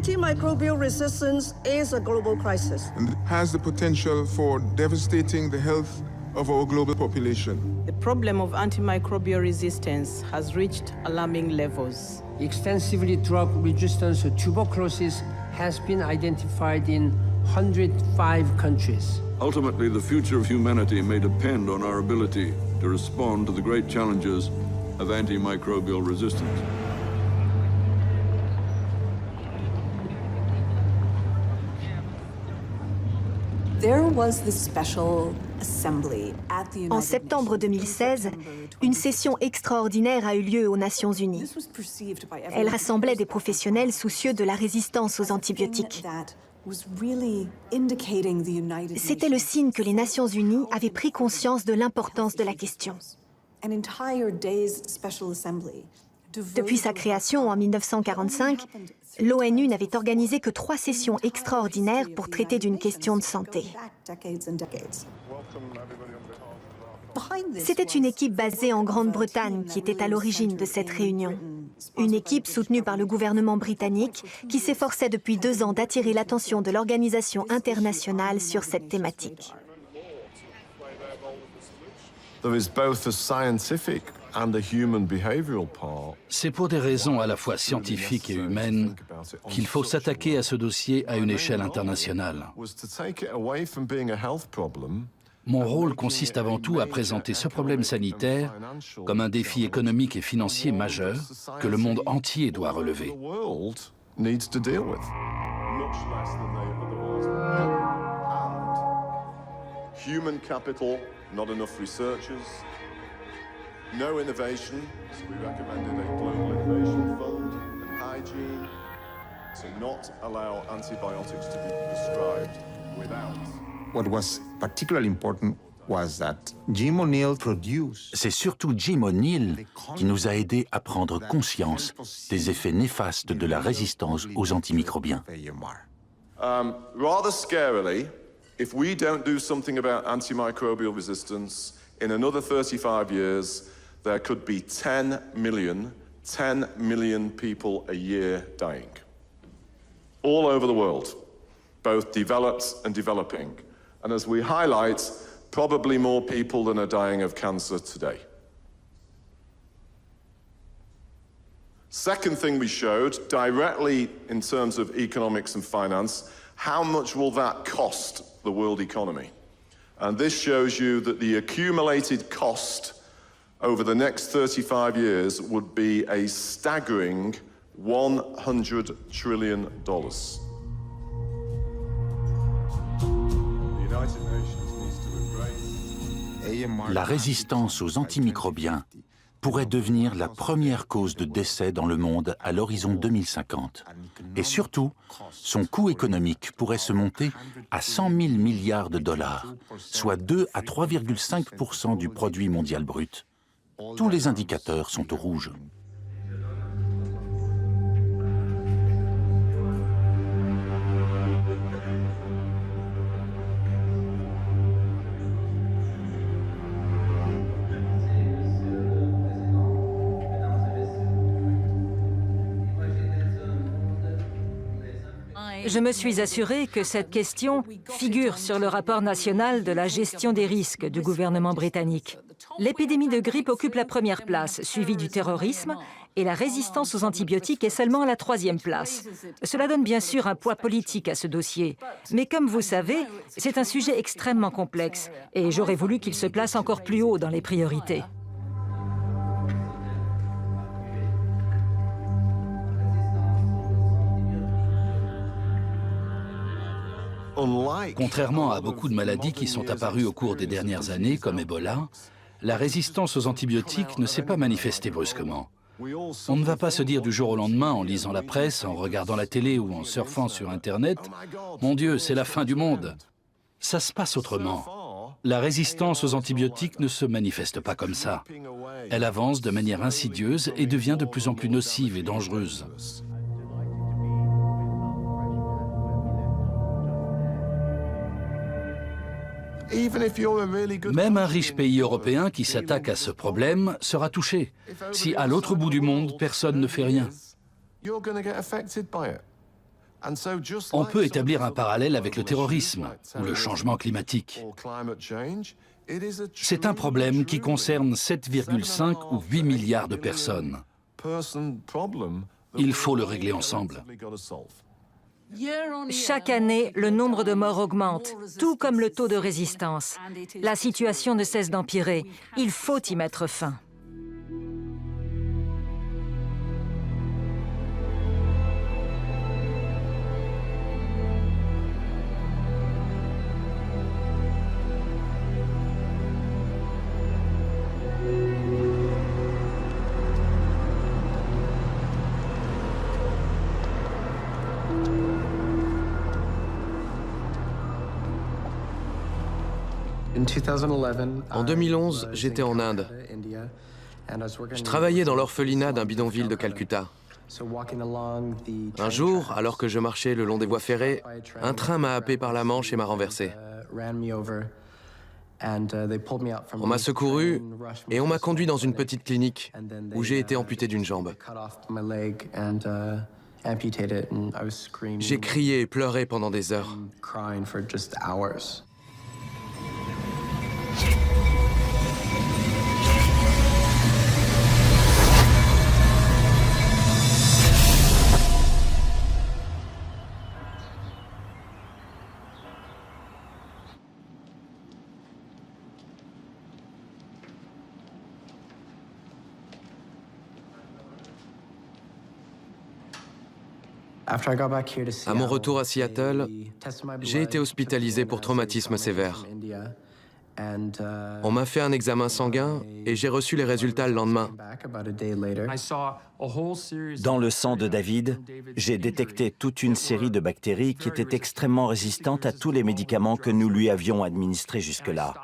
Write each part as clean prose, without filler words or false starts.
Antimicrobial resistance is a global crisis. And has the potential for devastating the health of our global population. The problem of antimicrobial resistance has reached alarming levels. Extensively drug-resistant tuberculosis has been identified in 105 countries. Ultimately, the future of humanity may depend on our ability to respond to the great challenges of antimicrobial resistance. En septembre 2016, une session extraordinaire a eu lieu aux Nations Unies. Elle rassemblait des professionnels soucieux de la résistance aux antibiotiques. C'était le signe que les Nations Unies avaient pris conscience de l'importance de la question. Depuis sa création en 1945, l'ONU n'avait organisé que 3 sessions extraordinaires pour traiter d'une question de santé. C'était une équipe basée en Grande-Bretagne qui était à l'origine de cette réunion. Une équipe soutenue par le gouvernement britannique qui s'efforçait depuis 2 ans d'attirer l'attention de l'organisation internationale sur cette thématique. C'est pour des raisons à la fois scientifiques et humaines qu'il faut s'attaquer à ce dossier à une échelle internationale. Mon rôle consiste avant tout à présenter ce problème sanitaire comme un défi économique et financier majeur que le monde entier doit relever. Human capital, not enough researchers, no innovation, so we recommended a global innovation fund and hygiene to not allow antibiotics to be prescribed without. What was particularly important was that Jim O'Neill produced. C'est surtout Jim O'Neill qui nous a aidés à prendre conscience des effets néfastes de la résistance aux antimicrobiens. Rather scarily, if we don't do something about antimicrobial resistance, in another 35 years, there could be 10 million people a year dying. All over the world, both developed and developing. And as we highlight, probably more people than are dying of cancer today. Second thing we showed, directly in terms of economics and finance, how much will that cost the world economy? And this shows you that the accumulated cost over the next 35 years would be a staggering $100 trillion. La résistance aux antimicrobiens pourrait devenir la première cause de décès dans le monde à l'horizon 2050. Et surtout, son coût économique pourrait se monter à 100 000 milliards de dollars, soit 2 à 3,5% du produit mondial brut. Tous les indicateurs sont au rouge. Je me suis assurée que cette question figure sur le rapport national de la gestion des risques du gouvernement britannique. L'épidémie de grippe occupe la première place, suivie du terrorisme, et la résistance aux antibiotiques est seulement à la 3e place. Cela donne bien sûr un poids politique à ce dossier. Mais comme vous savez, c'est un sujet extrêmement complexe, et j'aurais voulu qu'il se place encore plus haut dans les priorités. Contrairement à beaucoup de maladies qui sont apparues au cours des dernières années, comme Ebola, la résistance aux antibiotiques ne s'est pas manifestée brusquement. On ne va pas se dire du jour au lendemain, en lisant la presse, en regardant la télé ou en surfant sur Internet, « Mon Dieu, c'est la fin du monde !» Ça se passe autrement. La résistance aux antibiotiques ne se manifeste pas comme ça. Elle avance de manière insidieuse et devient de plus en plus nocive et dangereuse. Même un riche pays européen qui s'attaque à ce problème sera touché, si à l'autre bout du monde, personne ne fait rien. On peut établir un parallèle avec le terrorisme ou le changement climatique. C'est un problème qui concerne 7,5 ou 8 milliards de personnes. Il faut le régler ensemble. Chaque année, le nombre de morts augmente, tout comme le taux de résistance. La situation ne cesse d'empirer. Il faut y mettre fin. En 2011, j'étais en Inde. Je travaillais dans l'orphelinat d'un bidonville de Calcutta. Un jour, alors que je marchais le long des voies ferrées, un train m'a happé par la manche et m'a renversé. On m'a secouru et on m'a conduit dans une petite clinique où j'ai été amputé d'une jambe. J'ai crié et pleuré pendant des heures. À mon retour à Seattle, j'ai été hospitalisé pour traumatisme sévère. On m'a fait un examen sanguin et j'ai reçu les résultats le lendemain. Dans le sang de David, j'ai détecté toute une série de bactéries qui étaient extrêmement résistantes à tous les médicaments que nous lui avions administrés jusque-là.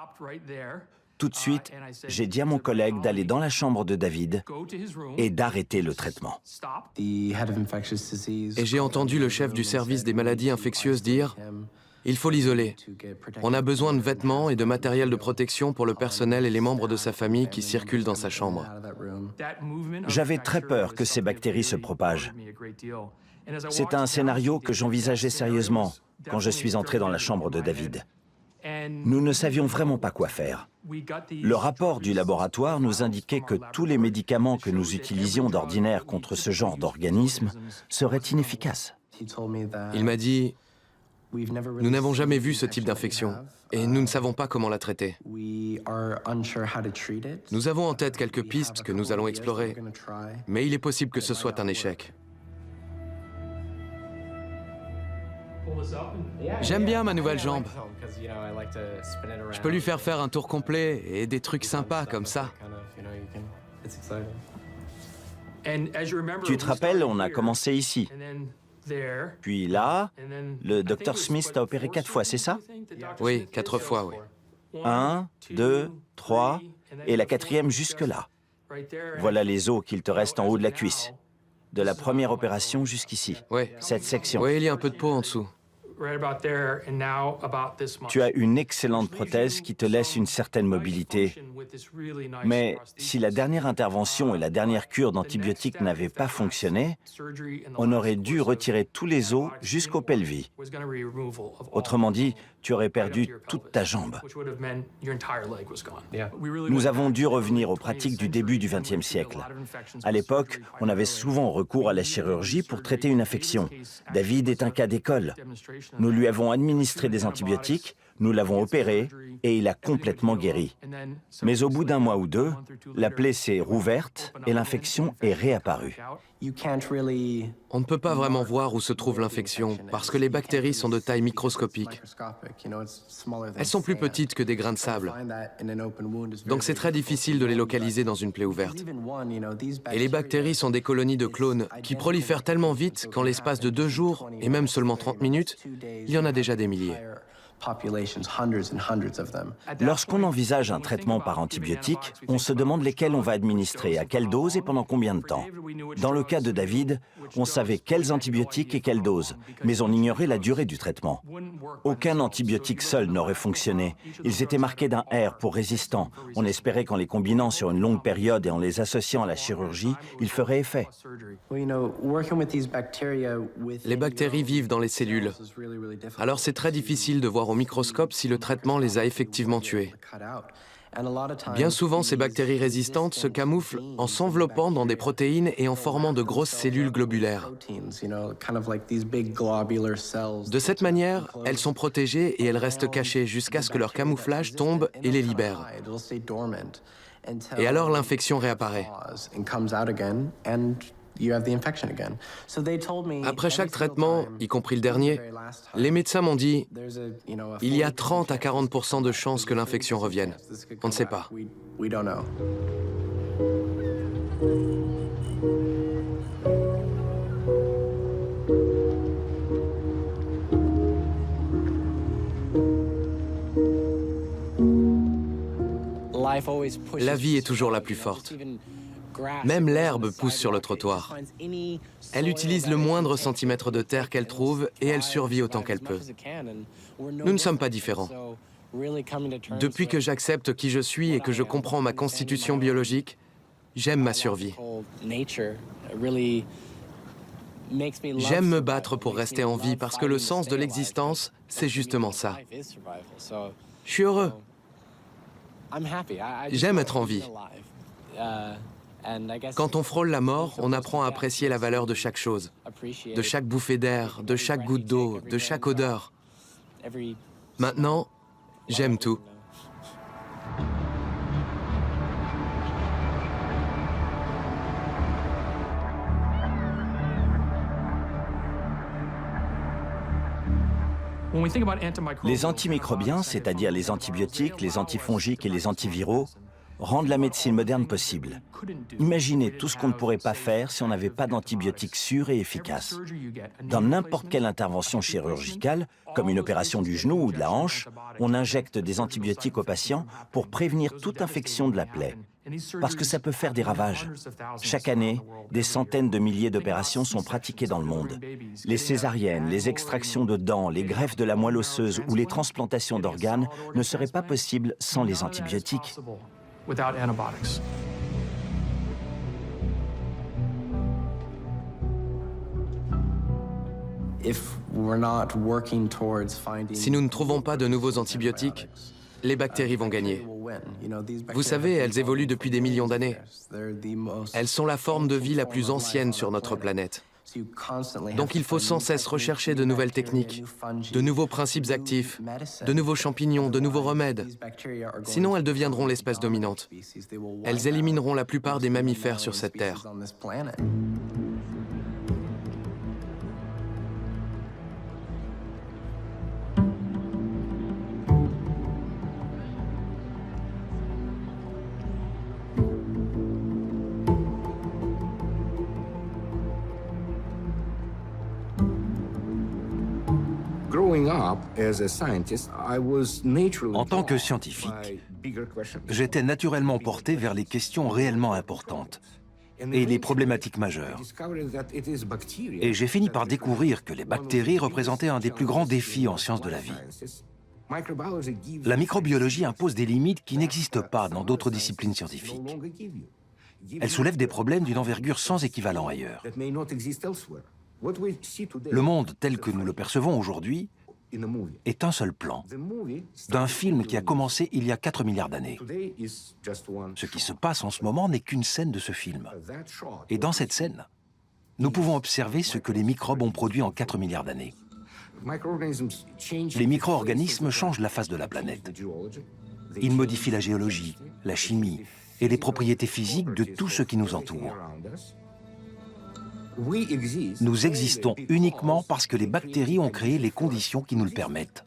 Tout de suite, j'ai dit à mon collègue d'aller dans la chambre de David et d'arrêter le traitement. Et j'ai entendu le chef du service des maladies infectieuses dire « Il faut l'isoler. On a besoin de vêtements et de matériel de protection pour le personnel et les membres de sa famille qui circulent dans sa chambre. » J'avais très peur que ces bactéries se propagent. C'est un scénario que j'envisageais sérieusement quand je suis entré dans la chambre de David. Nous ne savions vraiment pas quoi faire. Le rapport du laboratoire nous indiquait que tous les médicaments que nous utilisions d'ordinaire contre ce genre d'organismes seraient inefficaces. Il m'a dit « Nous n'avons jamais vu ce type d'infection et nous ne savons pas comment la traiter. Nous avons en tête quelques pistes que nous allons explorer, mais il est possible que ce soit un échec. » J'aime bien ma nouvelle jambe. Je peux lui faire un tour complet et des trucs sympas comme ça. Tu te rappelles, on a commencé ici. Puis là, le Dr Smith t'a opéré 4 fois, c'est ça? Oui, 4 fois, oui. 1, 2, 3, et la 4e jusque-là. Voilà les os qu'il te reste en haut de la cuisse. De la première opération jusqu'ici. Oui. Cette section. Oui, il y a un peu de peau en dessous. Tu as une excellente prothèse qui te laisse une certaine mobilité. Mais si la dernière intervention et la dernière cure d'antibiotiques n'avaient pas fonctionné, on aurait dû retirer tous les os jusqu'au pelvis. Autrement dit, tu aurais perdu toute ta jambe. Nous avons dû revenir aux pratiques du début du XXe siècle. À l'époque, on avait souvent recours à la chirurgie pour traiter une infection. David est un cas d'école. Nous lui avons administré des antibiotiques, nous l'avons opéré et il a complètement guéri. Mais au bout d'1 mois ou 2, la plaie s'est rouverte et l'infection est réapparue. On ne peut pas vraiment voir où se trouve l'infection parce que les bactéries sont de taille microscopique. Elles sont plus petites que des grains de sable. Donc c'est très difficile de les localiser dans une plaie ouverte. Et les bactéries sont des colonies de clones qui prolifèrent tellement vite qu'en l'espace de 2 jours, et même seulement 30 minutes, il y en a déjà des milliers. Lorsqu'on envisage un traitement par antibiotique, on se demande lesquels on va administrer, à quelle dose et pendant combien de temps. Dans le cas de David, on savait quels antibiotiques et quelle dose, mais on ignorait la durée du traitement. Aucun antibiotique seul n'aurait fonctionné. Ils étaient marqués d'un R pour résistant. On espérait qu'en les combinant sur une longue période et en les associant à la chirurgie, ils feraient effet. Les bactéries vivent dans les cellules. Alors c'est très difficile de voir au microscope si le traitement les a effectivement tués. Bien souvent, ces bactéries résistantes se camouflent en s'enveloppant dans des protéines et en formant de grosses cellules globulaires. De cette manière, elles sont protégées et elles restent cachées jusqu'à ce que leur camouflage tombe et les libère. Et alors l'infection réapparaît. Après chaque traitement, y compris le dernier, les médecins m'ont dit « Il y a 30 à 40% de chances que l'infection revienne. On ne sait pas. » La vie est toujours la plus forte. Même l'herbe pousse sur le trottoir. Elle utilise le moindre centimètre de terre qu'elle trouve et elle survit autant qu'elle peut. Nous ne sommes pas différents. Depuis que j'accepte qui je suis et que je comprends ma constitution biologique, j'aime ma survie. J'aime me battre pour rester en vie parce que le sens de l'existence, c'est justement ça. Je suis heureux. J'aime être en vie. Quand on frôle la mort, on apprend à apprécier la valeur de chaque chose, de chaque bouffée d'air, de chaque goutte d'eau, de chaque odeur. Maintenant, j'aime tout. Les antimicrobiens, c'est-à-dire les antibiotiques, les antifongiques et les antiviraux, rendent la médecine moderne possible. Imaginez tout ce qu'on ne pourrait pas faire si on n'avait pas d'antibiotiques sûrs et efficaces. Dans n'importe quelle intervention chirurgicale, comme une opération du genou ou de la hanche, on injecte des antibiotiques aux patients pour prévenir toute infection de la plaie. Parce que ça peut faire des ravages. Chaque année, des centaines de milliers d'opérations sont pratiquées dans le monde. Les césariennes, les extractions de dents, les greffes de la moelle osseuse ou les transplantations d'organes ne seraient pas possibles sans les antibiotiques. Si nous ne trouvons pas de nouveaux antibiotiques, les bactéries vont gagner. Vous savez, elles évoluent depuis des millions d'années. Elles sont la forme de vie la plus ancienne sur notre planète. Donc il faut sans cesse rechercher de nouvelles techniques, de nouveaux principes actifs, de nouveaux champignons, de nouveaux remèdes. Sinon, elles deviendront l'espèce dominante. Elles élimineront la plupart des mammifères sur cette terre. En tant que scientifique, j'étais naturellement porté vers les questions réellement importantes et les problématiques majeures. Et j'ai fini par découvrir que les bactéries représentaient un des plus grands défis en sciences de la vie. La microbiologie impose des limites qui n'existent pas dans d'autres disciplines scientifiques. Elle soulève des problèmes d'une envergure sans équivalent ailleurs. Le monde tel que nous le percevons aujourd'hui est un seul plan, d'un film qui a commencé il y a 4 milliards d'années. Ce qui se passe en ce moment n'est qu'une scène de ce film. Et dans cette scène, nous pouvons observer ce que les microbes ont produit en 4 milliards d'années. Les micro-organismes changent la face de la planète. Ils modifient la géologie, la chimie et les propriétés physiques de tout ce qui nous entoure. Nous existons uniquement parce que les bactéries ont créé les conditions qui nous le permettent.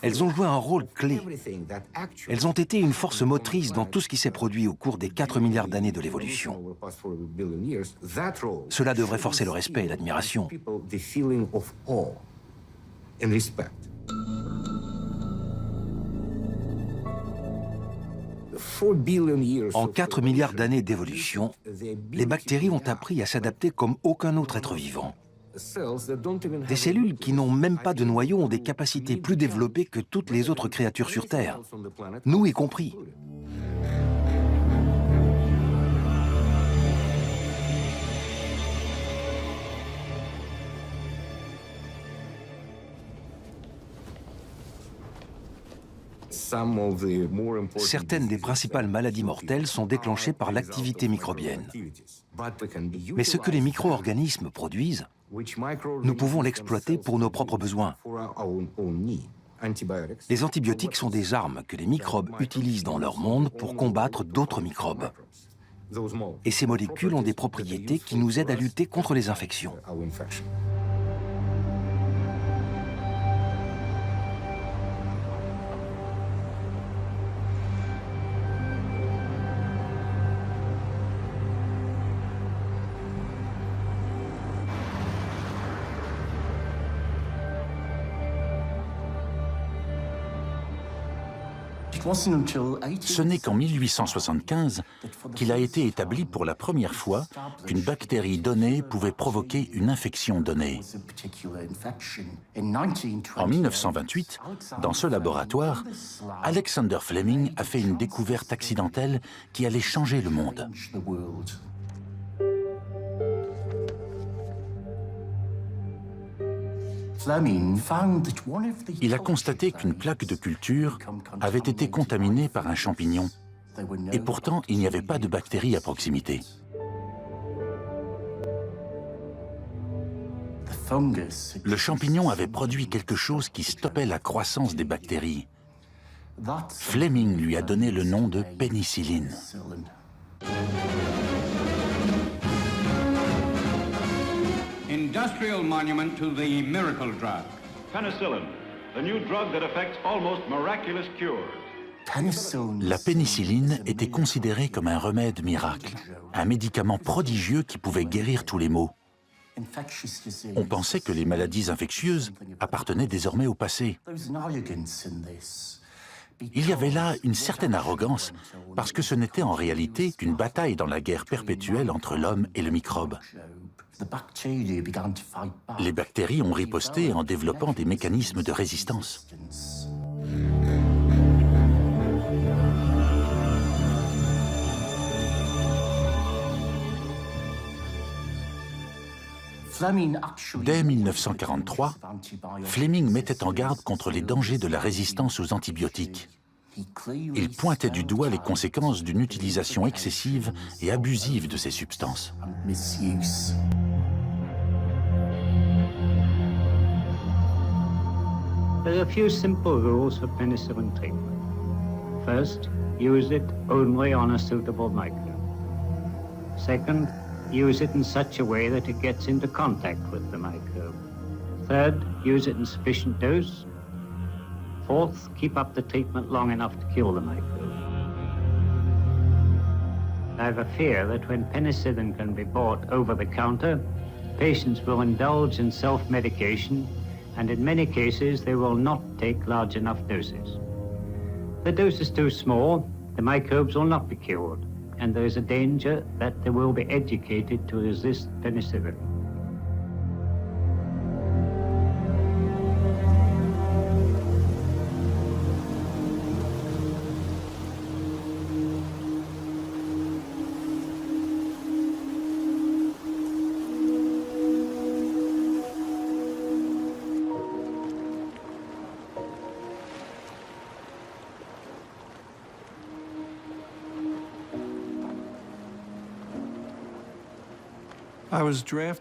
Elles ont joué un rôle clé. Elles ont été une force motrice dans tout ce qui s'est produit au cours des 4 milliards d'années de l'évolution. Cela devrait forcer le respect et l'admiration. En 4 milliards d'années d'évolution, les bactéries ont appris à s'adapter comme aucun autre être vivant. Des cellules qui n'ont même pas de noyau ont des capacités plus développées que toutes les autres créatures sur Terre, nous y compris. Certaines des principales maladies mortelles sont déclenchées par l'activité microbienne. Mais ce que les micro-organismes produisent, nous pouvons l'exploiter pour nos propres besoins. Les antibiotiques sont des armes que les microbes utilisent dans leur monde pour combattre d'autres microbes. Et ces molécules ont des propriétés qui nous aident à lutter contre les infections. Ce n'est qu'en 1875 qu'il a été établi pour la première fois qu'une bactérie donnée pouvait provoquer une infection donnée. En 1928, dans ce laboratoire, Alexander Fleming a fait une découverte accidentelle qui allait changer le monde. Il a constaté qu'une plaque de culture avait été contaminée par un champignon. Et pourtant, il n'y avait pas de bactéries à proximité. Le champignon avait produit quelque chose qui stoppait la croissance des bactéries. Fleming lui a donné le nom de pénicilline. Industrial monument to the miracle drug. Penicillin, the new drug that affects almost miraculous cures. La pénicilline était considérée comme un remède miracle, un médicament prodigieux qui pouvait guérir tous les maux. On pensait que les maladies infectieuses appartenaient désormais au passé. Il y avait là une certaine arrogance, parce que ce n'était en réalité qu'une bataille dans la guerre perpétuelle entre l'homme et le microbe. Les bactéries ont riposté en développant des mécanismes de résistance. Dès 1943, Fleming mettait en garde contre les dangers de la résistance aux antibiotiques. Il pointait du doigt les conséquences d'une utilisation excessive et abusive de ces substances. There are a few simple rules for penicillin treatment. First, use it only on a suitable microbe. Second, use it in such a way that it gets into contact with the microbe. Third, use it in sufficient dose. Fourth, keep up the treatment long enough to kill the microbe. I have a fear that when penicillin can be bought over the counter, patients will indulge in self-medication, and in many cases they will not take large enough doses. If the dose is too small, the microbes will not be cured, and there is a danger that they will be educated to resist penicillin.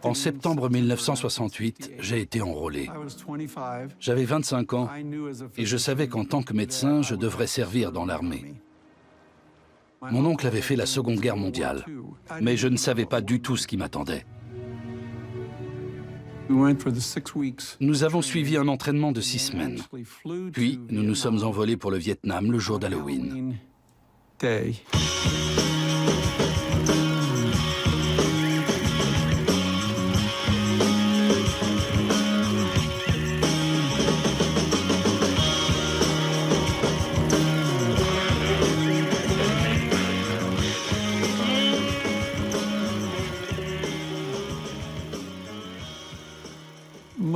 En septembre 1968, j'ai été enrôlé. J'avais 25 ans et je savais qu'en tant que médecin, je devrais servir dans l'armée. Mon oncle avait fait la Seconde Guerre mondiale, mais je ne savais pas du tout ce qui m'attendait. Nous avons suivi un entraînement de 6 semaines. Puis, nous nous sommes envolés pour le Vietnam le jour d'Halloween.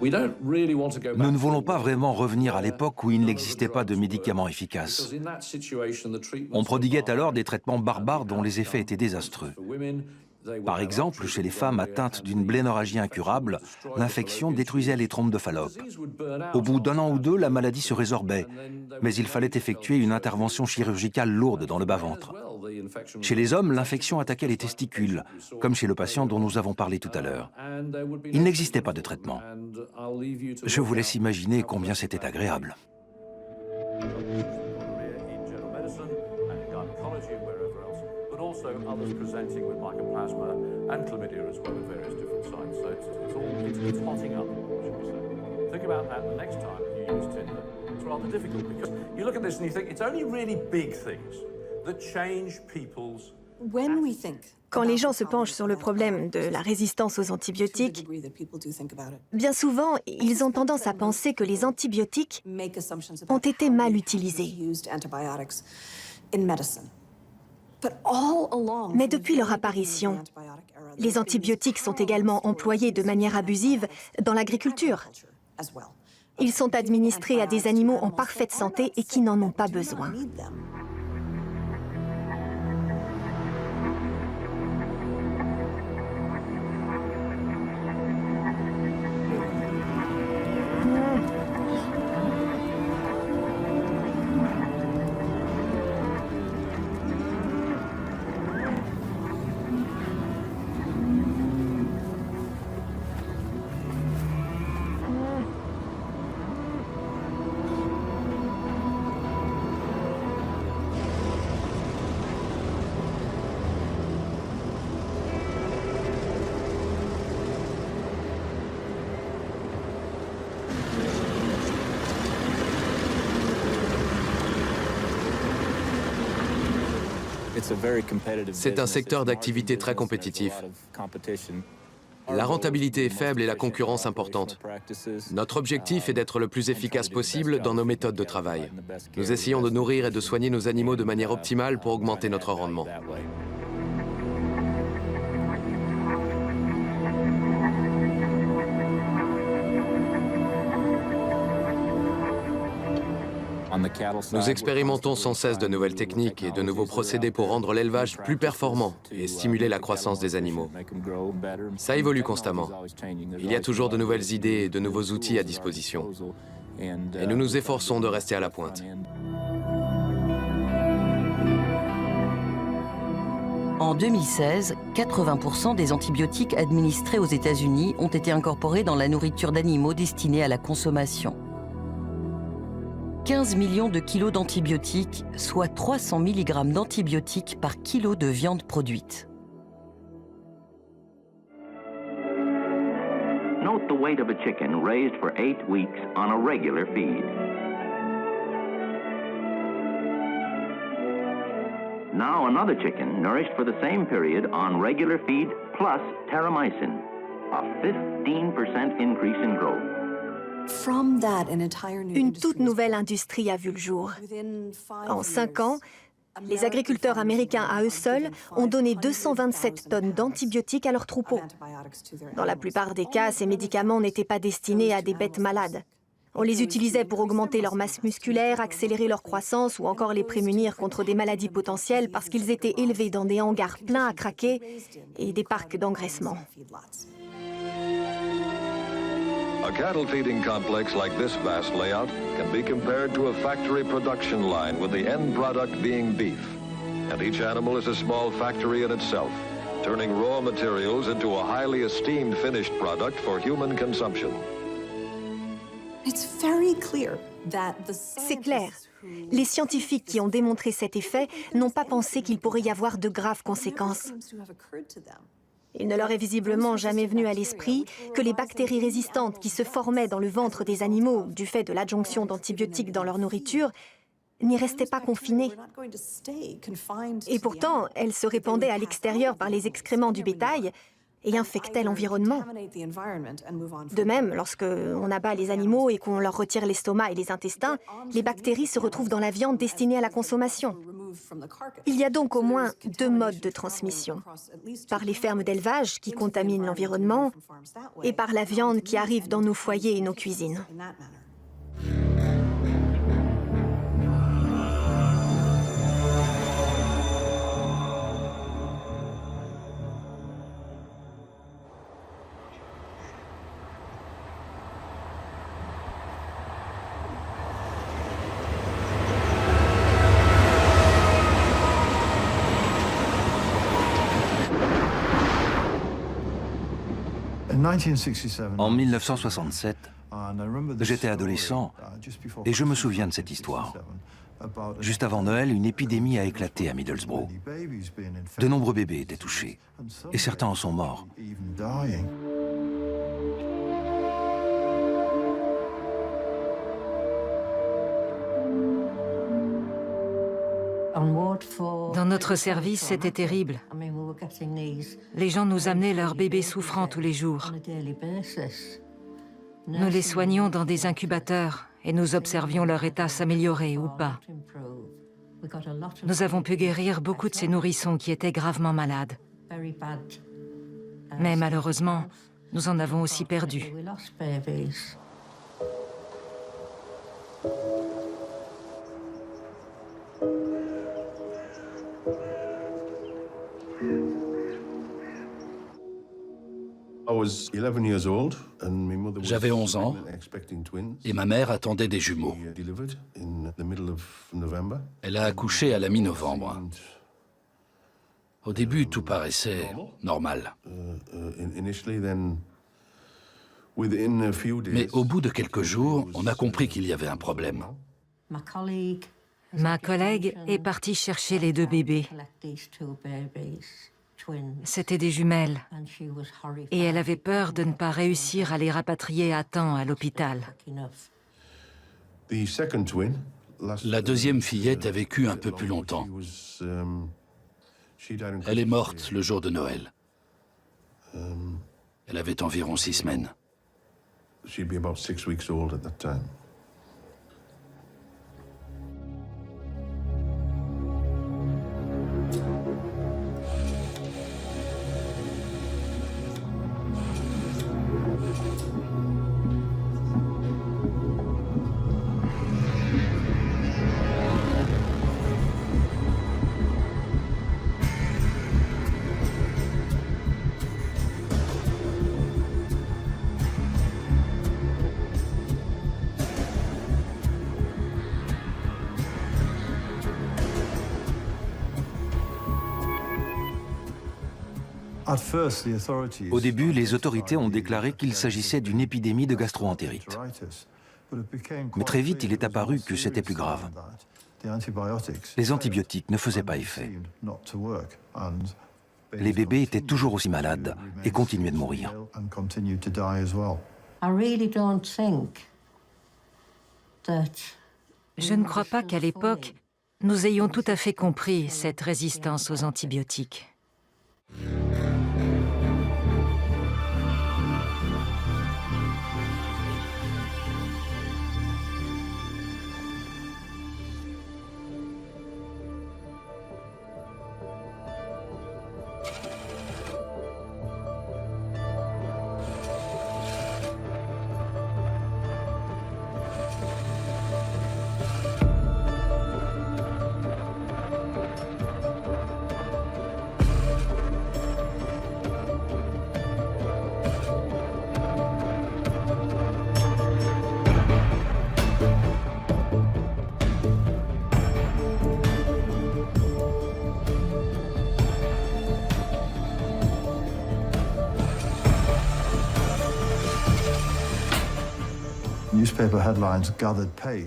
Nous ne voulons pas vraiment revenir à l'époque où il n'existait pas de médicaments efficaces. On prodiguait alors des traitements barbares dont les effets étaient désastreux. Par exemple, chez les femmes atteintes d'une blénorragie incurable, l'infection détruisait les trompes de Fallope. Au bout d'1 an ou 2, la maladie se résorbait, mais il fallait effectuer une intervention chirurgicale lourde dans le bas-ventre. Chez les hommes, l'infection attaquait les testicules, comme chez le patient dont nous avons parlé tout à l'heure. Il n'existait pas de traitement. Je vous laisse imaginer combien c'était agréable. Others presenting with mycoplasma and chlamydia as well at various different sites. So it's hotting up, should we say. Think about that the next time you use Tinder. It's rather difficult because you look at this and you think it's only really big things that change people's. Quand les gens se penchent sur le problème de la résistance aux antibiotiques, bien souvent, ils ont tendance à penser que les antibiotiques ont été mal utilisés. Mais depuis leur apparition, les antibiotiques sont également employés de manière abusive dans l'agriculture. Ils sont administrés à des animaux en parfaite santé et qui n'en ont pas besoin. C'est un secteur d'activité très compétitif. La rentabilité est faible et la concurrence importante. Notre objectif est d'être le plus efficace possible dans nos méthodes de travail. Nous essayons de nourrir et de soigner nos animaux de manière optimale pour augmenter notre rendement. Nous expérimentons sans cesse de nouvelles techniques et de nouveaux procédés pour rendre l'élevage plus performant et stimuler la croissance des animaux. Ça évolue constamment. Il y a toujours de nouvelles idées et de nouveaux outils à disposition. Et nous nous efforçons de rester à la pointe. En 2016, 80% des antibiotiques administrés aux États-Unis ont été incorporés dans la nourriture d'animaux destinée à la consommation. 15 millions de kilos d'antibiotiques, soit 300 mg d'antibiotiques par kilo de viande produite. Note the weight of a chicken raised for 8 weeks on a regular feed. Now another chicken nourished for the same period on regular feed plus terramycin, a 15% increase in growth. Une toute nouvelle industrie a vu le jour. En 5 ans, les agriculteurs américains à eux seuls ont donné 227 tonnes d'antibiotiques à leurs troupeaux. Dans la plupart des cas, ces médicaments n'étaient pas destinés à des bêtes malades. On les utilisait pour augmenter leur masse musculaire, accélérer leur croissance ou encore les prémunir contre des maladies potentielles parce qu'ils étaient élevés dans des hangars pleins à craquer et des parcs d'engraissement. A cattle feeding complex like this vast layout can be compared to a factory production line with the end product being beef. And each animal is a small factory in itself, turning raw materials into a highly esteemed finished product for human consumption. C'est clair. Les scientifiques qui ont démontré cet effet n'ont pas pensé qu'il pourrait y avoir de graves conséquences. Il ne leur est visiblement jamais venu à l'esprit que les bactéries résistantes qui se formaient dans le ventre des animaux du fait de l'adjonction d'antibiotiques dans leur nourriture n'y restaient pas confinées. Et pourtant, elles se répandaient à l'extérieur par les excréments du bétail et infectaient l'environnement. De même, lorsqu'on abat les animaux et qu'on leur retire l'estomac et les intestins, les bactéries se retrouvent dans la viande destinée à la consommation. Il y a donc au moins 2 modes de transmission. Par les fermes d'élevage qui contaminent l'environnement et par la viande qui arrive dans nos foyers et nos cuisines. En 1967, j'étais adolescent et je me souviens de cette histoire. Juste avant Noël, une épidémie a éclaté à Middlesbrough. De nombreux bébés étaient touchés et certains en sont morts. Dans notre service, c'était terrible. Les gens nous amenaient leurs bébés souffrants tous les jours. Nous les soignions dans des incubateurs et nous observions leur état s'améliorer ou pas. Nous avons pu guérir beaucoup de ces nourrissons qui étaient gravement malades. Mais malheureusement, nous en avons aussi perdu. J'avais 11 ans et ma mère attendait des jumeaux. Elle a accouché à la mi-novembre. Au début, tout paraissait normal. Mais au bout de quelques jours, on a compris qu'il y avait un problème. Ma collègue est partie chercher les 2 bébés. C'étaient des jumelles. Et elle avait peur de ne pas réussir à les rapatrier à temps à l'hôpital. La deuxième fillette a vécu un peu plus longtemps. Elle est morte le jour de Noël. Elle avait environ 6 semaines. Au début, les autorités ont déclaré qu'il s'agissait d'une épidémie de gastro-entérite. Mais très vite, il est apparu que c'était plus grave. Les antibiotiques ne faisaient pas effet. Les bébés étaient toujours aussi malades et continuaient de mourir. Je ne crois pas qu'à l'époque, nous ayons tout à fait compris cette résistance aux antibiotiques.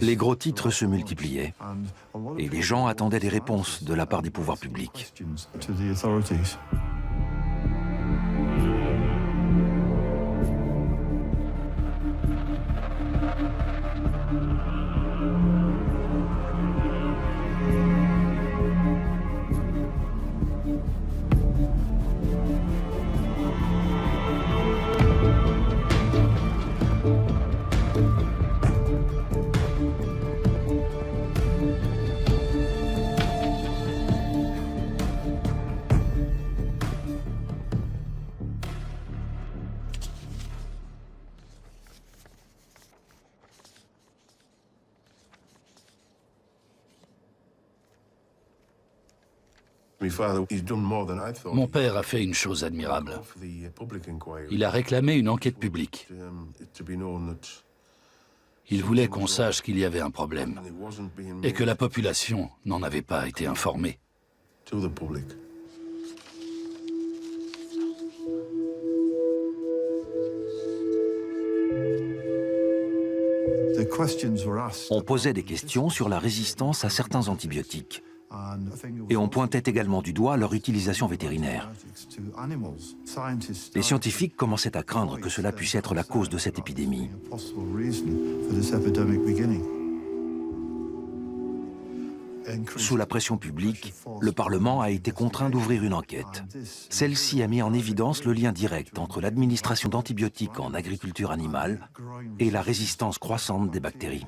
Les gros titres se multipliaient et les gens attendaient des réponses de la part des pouvoirs publics. Mon père a fait une chose admirable. Il a réclamé une enquête publique. Il voulait qu'on sache qu'il y avait un problème et que la population n'en avait pas été informée. On posait des questions sur la résistance à certains antibiotiques. Et on pointait également du doigt leur utilisation vétérinaire. Les scientifiques commençaient à craindre que cela puisse être la cause de cette épidémie. Sous la pression publique, le Parlement a été contraint d'ouvrir une enquête. Celle-ci a mis en évidence le lien direct entre l'administration d'antibiotiques en agriculture animale et la résistance croissante des bactéries.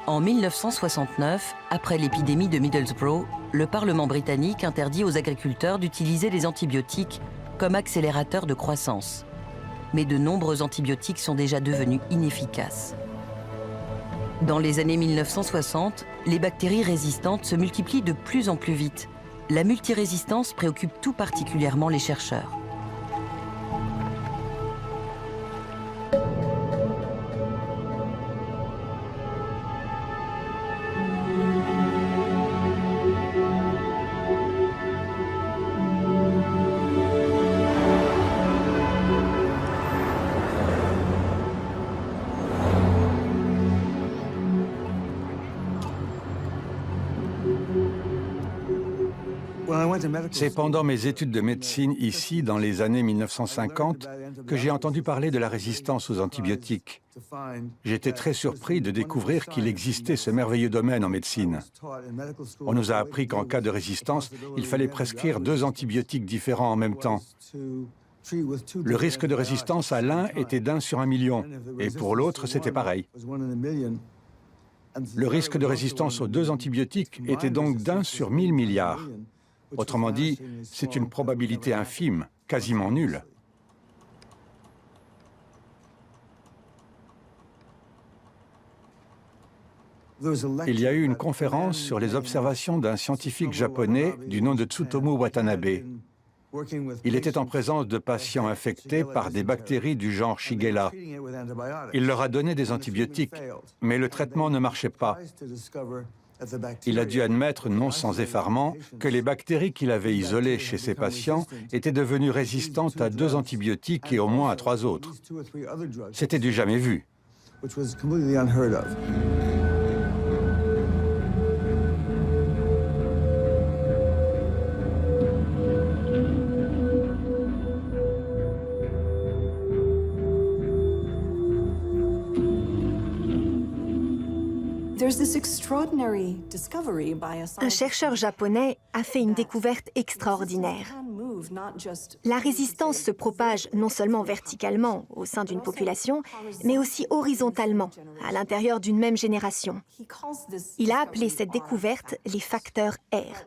En 1969, après l'épidémie de Middlesbrough, le Parlement britannique interdit aux agriculteurs d'utiliser les antibiotiques comme accélérateurs de croissance. Mais de nombreux antibiotiques sont déjà devenus inefficaces. Dans les années 1960, les bactéries résistantes se multiplient de plus en plus vite. La multirésistance préoccupe tout particulièrement les chercheurs. C'est pendant mes études de médecine ici, dans les années 1950, que j'ai entendu parler de la résistance aux antibiotiques. J'étais très surpris de découvrir qu'il existait ce merveilleux domaine en médecine. On nous a appris qu'en cas de résistance, il fallait prescrire 2 antibiotiques différents en même temps. Le risque de résistance à l'un était d'1 sur 1 million, et pour l'autre, c'était pareil. Le risque de résistance aux 2 antibiotiques était donc d'1 sur 1000 milliards. Autrement dit, c'est une probabilité infime, quasiment nulle. Il y a eu une conférence sur les observations d'un scientifique japonais du nom de Tsutomu Watanabe. Il était en présence de patients infectés par des bactéries du genre Shigella. Il leur a donné des antibiotiques, mais le traitement ne marchait pas. Il a dû admettre, non sans effarement, que les bactéries qu'il avait isolées chez ses patients étaient devenues résistantes à 2 antibiotiques et au moins à 3 autres. C'était du jamais vu. Un chercheur japonais a fait une découverte extraordinaire. La résistance se propage non seulement verticalement au sein d'une population, mais aussi horizontalement, à l'intérieur d'une même génération. Il a appelé cette découverte les facteurs R.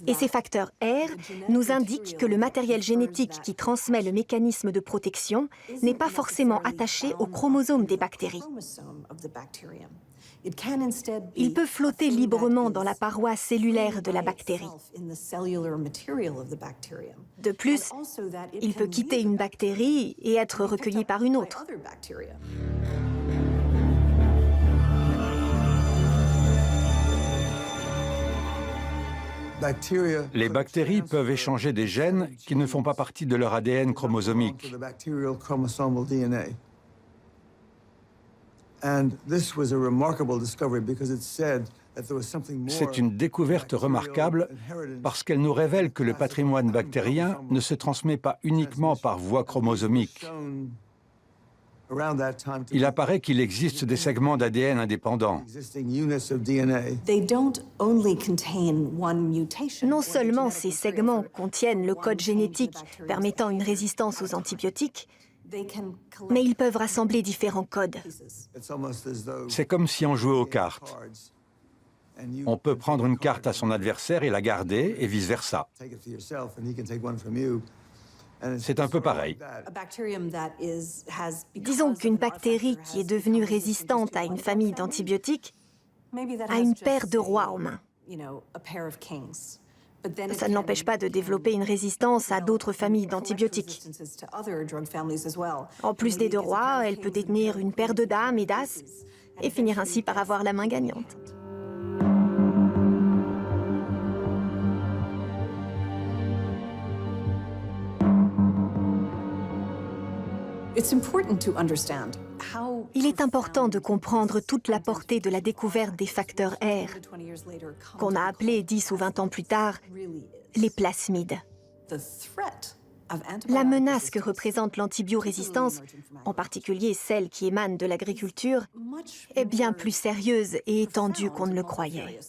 Et ces facteurs R nous indiquent que le matériel génétique qui transmet le mécanisme de protection n'est pas forcément attaché aux chromosomes des bactéries. Il peut flotter librement dans la paroi cellulaire de la bactérie. De plus, il peut quitter une bactérie et être recueilli par une autre. Les bactéries peuvent échanger des gènes qui ne font pas partie de leur ADN chromosomique. C'est une découverte remarquable parce qu'elle nous révèle que le patrimoine bactérien ne se transmet pas uniquement par voie chromosomique. Il apparaît qu'il existe des segments d'ADN indépendants. Non seulement ces segments contiennent le code génétique permettant une résistance aux antibiotiques, mais ils peuvent rassembler différents codes. C'est comme si on jouait aux cartes. On peut prendre une carte à son adversaire et la garder, et vice-versa. C'est un peu pareil. Disons qu'une bactérie qui est devenue résistante à une famille d'antibiotiques a une paire de rois en main. Ça ne l'empêche pas de développer une résistance à d'autres familles d'antibiotiques. En plus des deux rois, elle peut détenir une paire de dames et d'as et finir ainsi par avoir la main gagnante. Il est important de comprendre toute la portée de la découverte des facteurs R, qu'on a appelés 10 ou 20 ans plus tard les plasmides. La menace que représente l'antibiorésistance, en particulier celle qui émane de l'agriculture, est bien plus sérieuse et étendue qu'on ne le croyait.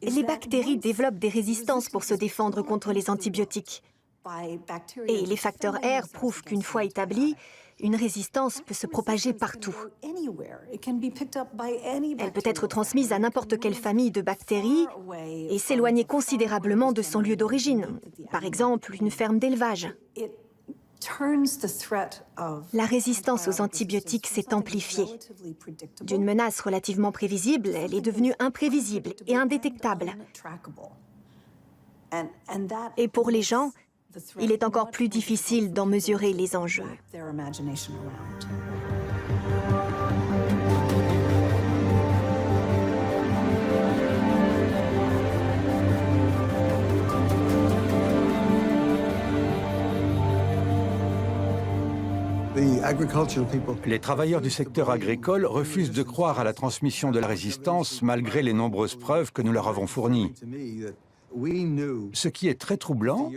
Les bactéries développent des résistances pour se défendre contre les antibiotiques. Et les facteurs R prouvent qu'une fois établie, une résistance peut se propager partout. Elle peut être transmise à n'importe quelle famille de bactéries et s'éloigner considérablement de son lieu d'origine, par exemple une ferme d'élevage. La résistance aux antibiotiques s'est amplifiée. D'une menace relativement prévisible, elle est devenue imprévisible et indétectable. Et pour les gens, il est encore plus difficile d'en mesurer les enjeux. Les travailleurs du secteur agricole refusent de croire à la transmission de la résistance malgré les nombreuses preuves que nous leur avons fournies. Ce qui est très troublant,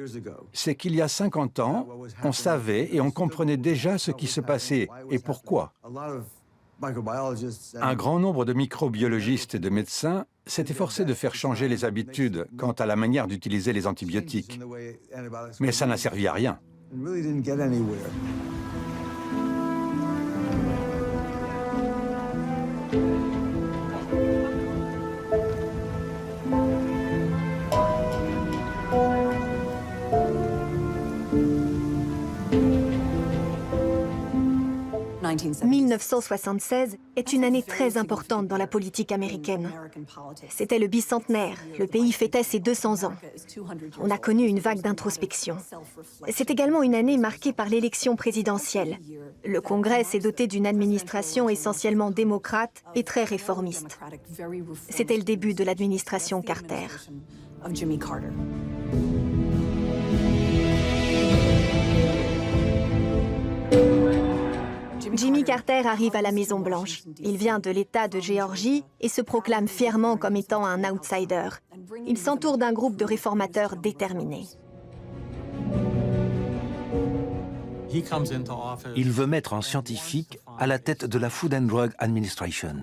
c'est qu'il y a 50 ans, on savait et on comprenait déjà ce qui se passait et pourquoi. Un grand nombre de microbiologistes et de médecins s'étaient forcés de faire changer les habitudes quant à la manière d'utiliser les antibiotiques. Mais ça n'a servi à rien. 1976 est une année très importante dans la politique américaine. C'était le bicentenaire, le pays fêtait ses 200 ans. On a connu une vague d'introspection. C'est également une année marquée par l'élection présidentielle. Le Congrès s'est doté d'une administration essentiellement démocrate et très réformiste. C'était le début de l'administration Carter. Jimmy Carter arrive à la Maison-Blanche. Il vient de l'État de Géorgie et se proclame fièrement comme étant un outsider. Il s'entoure d'un groupe de réformateurs déterminés. Il veut mettre un scientifique à la tête de la Food and Drug Administration.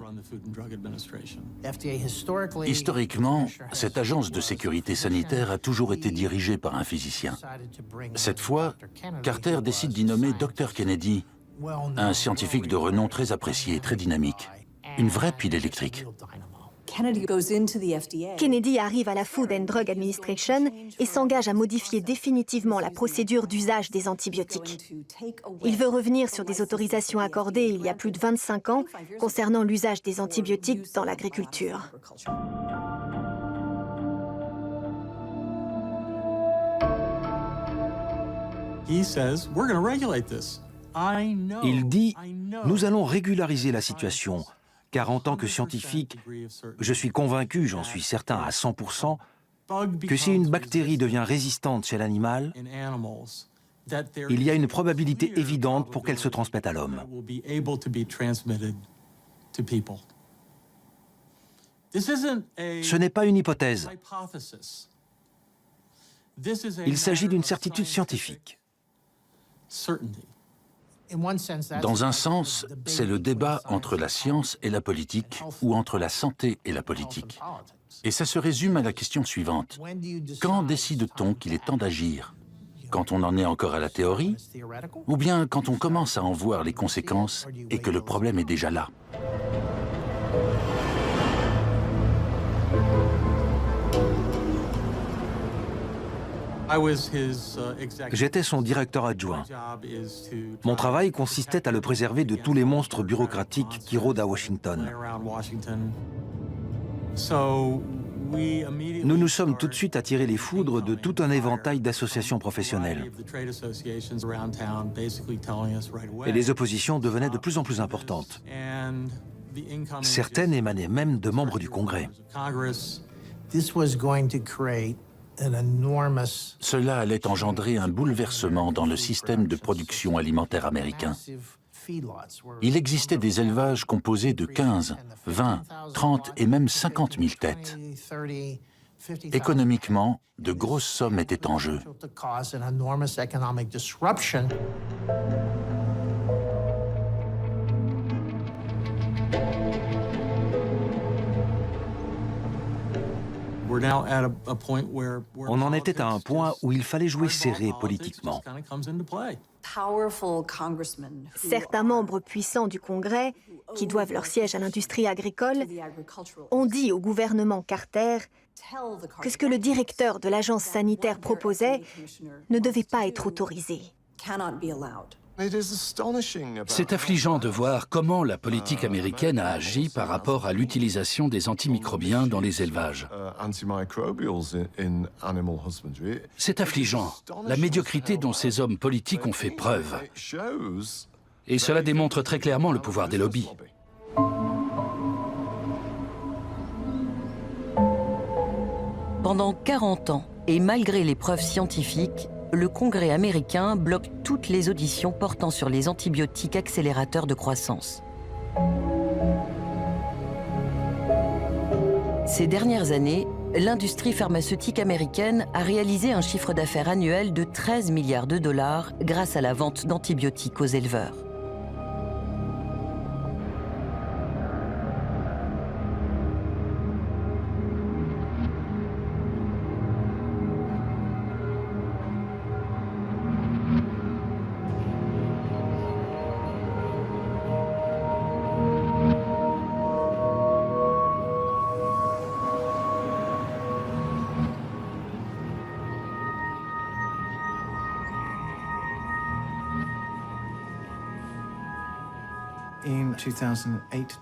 Historiquement, cette agence de sécurité sanitaire a toujours été dirigée par un physicien. Cette fois, Carter décide d'y nommer Dr Kennedy, un scientifique de renom très apprécié et très dynamique. Une vraie pile électrique. Kennedy arrive à la Food and Drug Administration et s'engage à modifier définitivement la procédure d'usage des antibiotiques. Il veut revenir sur des autorisations accordées il y a plus de 25 ans concernant l'usage des antibiotiques dans l'agriculture. Il dit « Nous allons régulariser la situation, car en tant que scientifique, je suis convaincu, j'en suis certain à 100%, que si une bactérie devient résistante chez l'animal, il y a une probabilité évidente pour qu'elle se transmette à l'homme. » Ce n'est pas une hypothèse. Il s'agit d'une certitude scientifique. Dans un sens, c'est le débat entre la science et la politique, ou entre la santé et la politique. Et ça se résume à la question suivante. Quand décide-t-on qu'il est temps d'agir? Quand on en est encore à la théorie? Ou bien quand on commence à en voir les conséquences et que le problème est déjà là? J'étais son directeur adjoint. Mon travail consistait à le préserver de tous les monstres bureaucratiques qui rôdent à Washington. Nous nous sommes tout de suite attirés les foudres de tout un éventail d'associations professionnelles. Et les oppositions devenaient de plus en plus importantes. Certaines émanaient même de membres du Congrès. Cela allait engendrer un bouleversement dans le système de production alimentaire américain. Il existait des élevages composés de 15, 20, 30 et même 50 000 têtes. Économiquement, de grosses sommes étaient en jeu. On en était à un point où il fallait jouer serré politiquement. Certains membres puissants du Congrès, qui doivent leur siège à l'industrie agricole, ont dit au gouvernement Carter que ce que le directeur de l'agence sanitaire proposait ne devait pas être autorisé. C'est affligeant de voir comment la politique américaine a agi par rapport à l'utilisation des antimicrobiens dans les élevages. C'est affligeant, la médiocrité dont ces hommes politiques ont fait preuve. Et cela démontre très clairement le pouvoir des lobbies. Pendant 40 ans, et malgré les preuves scientifiques, le Congrès américain bloque toutes les auditions portant sur les antibiotiques accélérateurs de croissance. Ces dernières années, l'industrie pharmaceutique américaine a réalisé un chiffre d'affaires annuel de 13 milliards de dollars grâce à la vente d'antibiotiques aux éleveurs.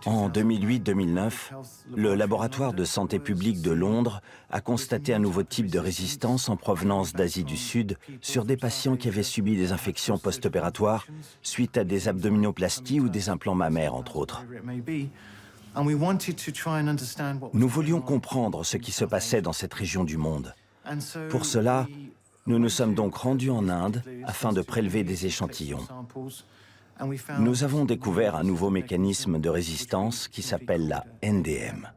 En 2008-2009, le laboratoire de santé publique de Londres a constaté un nouveau type de résistance en provenance d'Asie du Sud sur des patients qui avaient subi des infections post-opératoires suite à des abdominoplasties ou des implants mammaires, entre autres. Nous voulions comprendre ce qui se passait dans cette région du monde. Pour cela, nous nous sommes donc rendus en Inde afin de prélever des échantillons. Nous avons découvert un nouveau mécanisme de résistance qui s'appelle la NDM.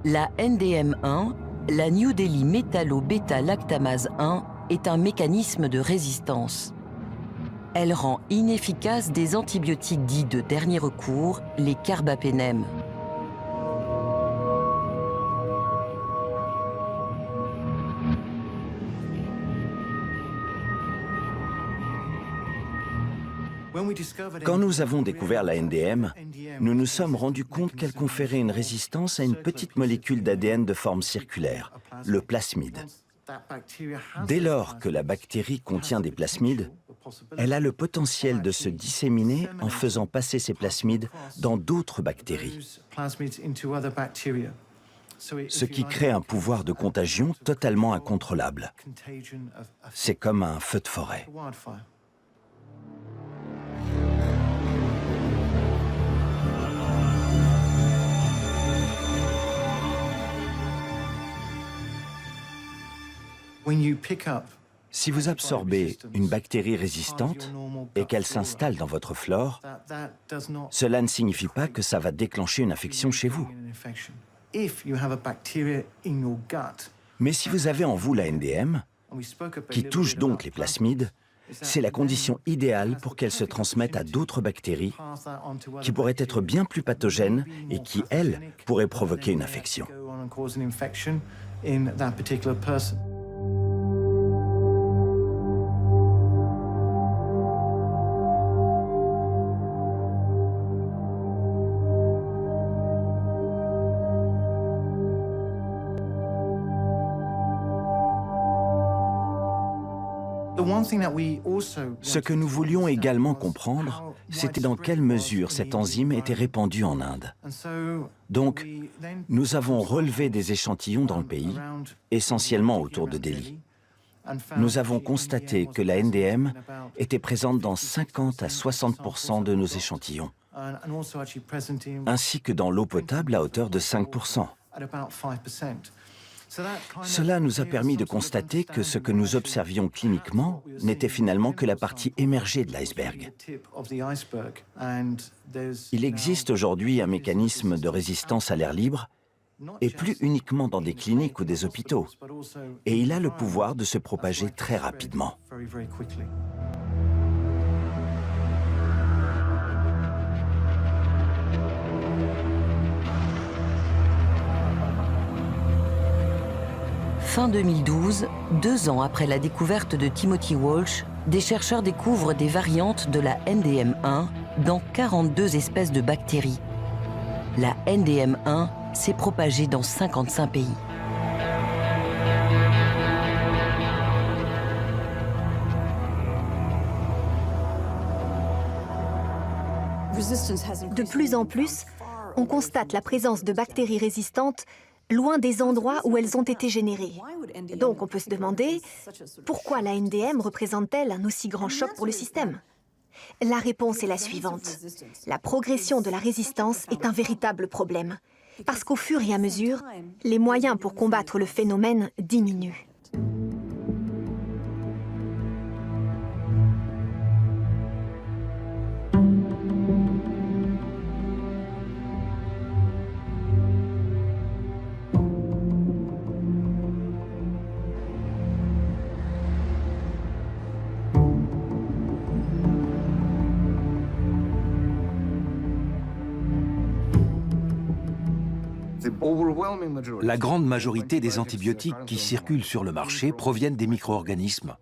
La NDM1, la New Delhi métallo-bêta-lactamase 1, est un mécanisme de résistance. Elle rend inefficaces des antibiotiques dits de dernier recours, les carbapénèmes. Quand nous avons découvert la NDM, nous nous sommes rendus compte qu'elle conférait une résistance à une petite molécule d'ADN de forme circulaire, le plasmide. Dès lors que la bactérie contient des plasmides, elle a le potentiel de se disséminer en faisant passer ces plasmides dans d'autres bactéries, ce qui crée un pouvoir de contagion totalement incontrôlable. C'est comme un feu de forêt. Si vous absorbez une bactérie résistante et qu'elle s'installe dans votre flore, cela ne signifie pas que ça va déclencher une infection chez vous. Mais si vous avez en vous la NDM, qui touche donc les plasmides, c'est la condition idéale pour qu'elle se transmette à d'autres bactéries qui pourraient être bien plus pathogènes et qui, elles, pourraient provoquer une infection. Ce que nous voulions également comprendre, c'était dans quelle mesure cette enzyme était répandue en Inde. Donc, nous avons relevé des échantillons dans le pays, essentiellement autour de Delhi. Nous avons constaté que la NDM était présente dans 50 à 60% de nos échantillons, ainsi que dans l'eau potable à hauteur de 5%. Cela nous a permis de constater que ce que nous observions cliniquement n'était finalement que la partie émergée de l'iceberg. Il existe aujourd'hui un mécanisme de résistance à l'air libre, et plus uniquement dans des cliniques ou des hôpitaux, et il a le pouvoir de se propager très rapidement. Fin 2012, 2 ans après la découverte de Timothy Walsh, des chercheurs découvrent des variantes de la NDM1 dans 42 espèces de bactéries. La NDM1 s'est propagée dans 55 pays. De plus en plus, on constate la présence de bactéries résistantes loin des endroits où elles ont été générées. Donc on peut se demander, pourquoi la NDM représente-t-elle un aussi grand choc pour le système? La réponse est la suivante. La progression de la résistance est un véritable problème, parce qu'au fur et à mesure, les moyens pour combattre le phénomène diminuent. La grande majorité des antibiotiques qui circulent sur le marché proviennent des micro-organismes,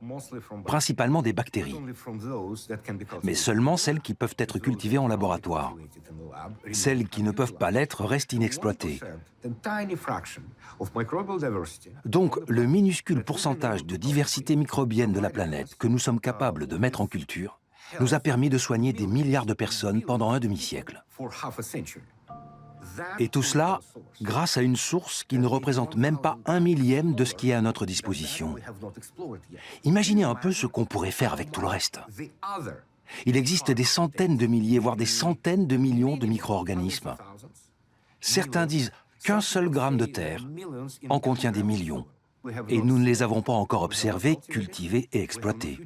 principalement des bactéries, mais seulement celles qui peuvent être cultivées en laboratoire. Celles qui ne peuvent pas l'être restent inexploitées. Donc, le minuscule pourcentage de diversité microbienne de la planète que nous sommes capables de mettre en culture nous a permis de soigner des milliards de personnes pendant un demi-siècle. Et tout cela grâce à une source qui ne représente même pas 1/1000 de ce qui est à notre disposition. Imaginez un peu ce qu'on pourrait faire avec tout le reste. Il existe des centaines de milliers, voire des centaines de millions de micro-organismes. Certains disent qu'un seul gramme de terre en contient des millions. Et nous ne les avons pas encore observés, cultivés et exploités.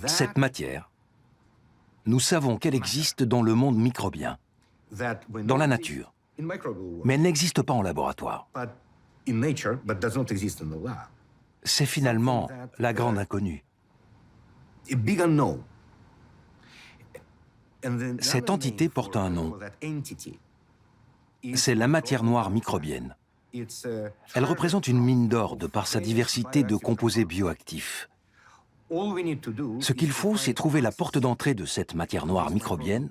Cette matière, nous savons qu'elle existe dans le monde microbien, dans la nature, mais elle n'existe pas en laboratoire. C'est finalement la grande inconnue. Cette entité porte un nom. C'est la matière noire microbienne. Elle représente une mine d'or de par sa diversité de composés bioactifs. Ce qu'il faut, c'est trouver la porte d'entrée de cette matière noire microbienne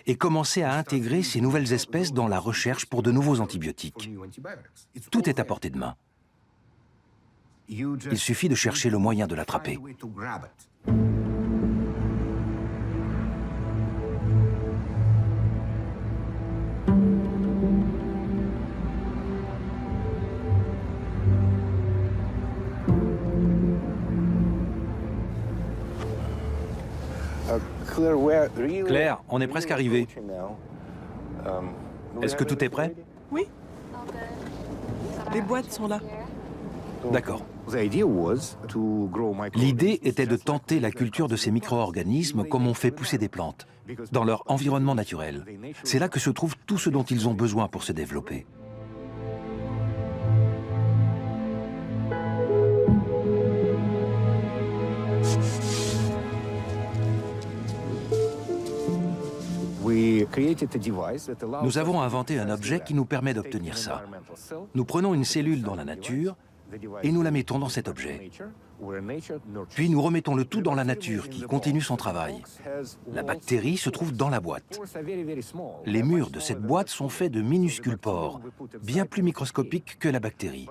et commencer à intégrer ces nouvelles espèces dans la recherche pour de nouveaux antibiotiques. Tout est à portée de main. Il suffit de chercher le moyen de l'attraper. Claire, on est presque arrivé. Est-ce que tout est prêt? Oui. Les boîtes sont là. D'accord. L'idée était de tenter la culture de ces micro-organismes comme on fait pousser des plantes, dans leur environnement naturel. C'est là que se trouve tout ce dont ils ont besoin pour se développer. Nous avons inventé un objet qui nous permet d'obtenir ça. Nous prenons une cellule dans la nature, et nous la mettons dans cet objet. Puis nous remettons le tout dans la nature qui continue son travail. La bactérie se trouve dans la boîte. Les murs de cette boîte sont faits de minuscules pores, bien plus microscopiques que la bactérie.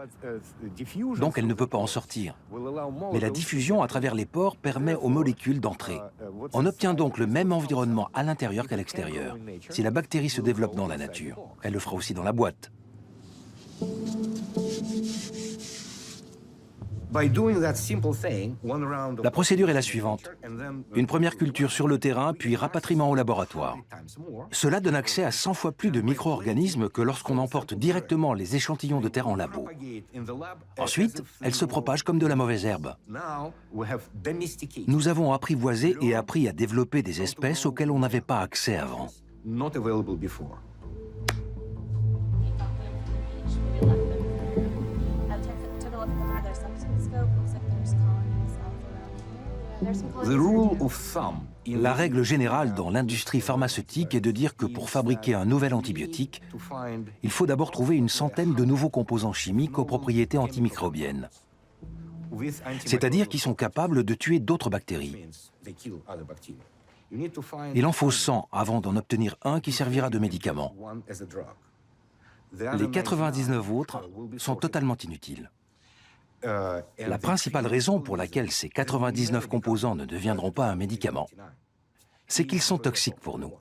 Donc elle ne peut pas en sortir. Mais la diffusion à travers les pores permet aux molécules d'entrer. On obtient donc le même environnement à l'intérieur qu'à l'extérieur. Si la bactérie se développe dans la nature, elle le fera aussi dans la boîte. La procédure est la suivante. Une première culture sur le terrain, puis rapatriement au laboratoire. Cela donne accès à 100 fois plus de micro-organismes que lorsqu'on emporte directement les échantillons de terre en labo. Ensuite, elles se propagent comme de la mauvaise herbe. Nous avons apprivoisé et appris à développer des espèces auxquelles on n'avait pas accès avant. La règle générale dans l'industrie pharmaceutique est de dire que pour fabriquer un nouvel antibiotique, il faut d'abord trouver une centaine de nouveaux composants chimiques aux propriétés antimicrobiennes. C'est-à-dire qui sont capables de tuer d'autres bactéries. Il en faut 100 avant d'en obtenir un qui servira de médicament. Les 99 autres sont totalement inutiles. La principale raison pour laquelle ces 99 composants ne deviendront pas un médicament, c'est qu'ils sont toxiques pour nous.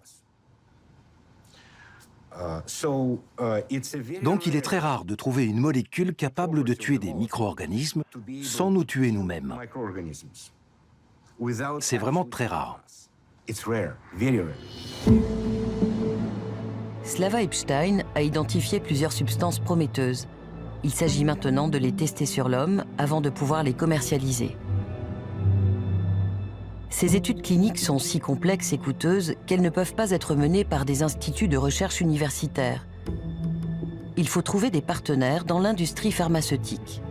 Donc il est très rare de trouver une molécule capable de tuer des micro-organismes sans nous tuer nous-mêmes. C'est vraiment très rare. Slava Epstein a identifié plusieurs substances prometteuses. Il s'agit maintenant de les tester sur l'homme avant de pouvoir les commercialiser. Ces études cliniques sont si complexes et coûteuses qu'elles ne peuvent pas être menées par des instituts de recherche universitaires. Il faut trouver des partenaires dans l'industrie pharmaceutique.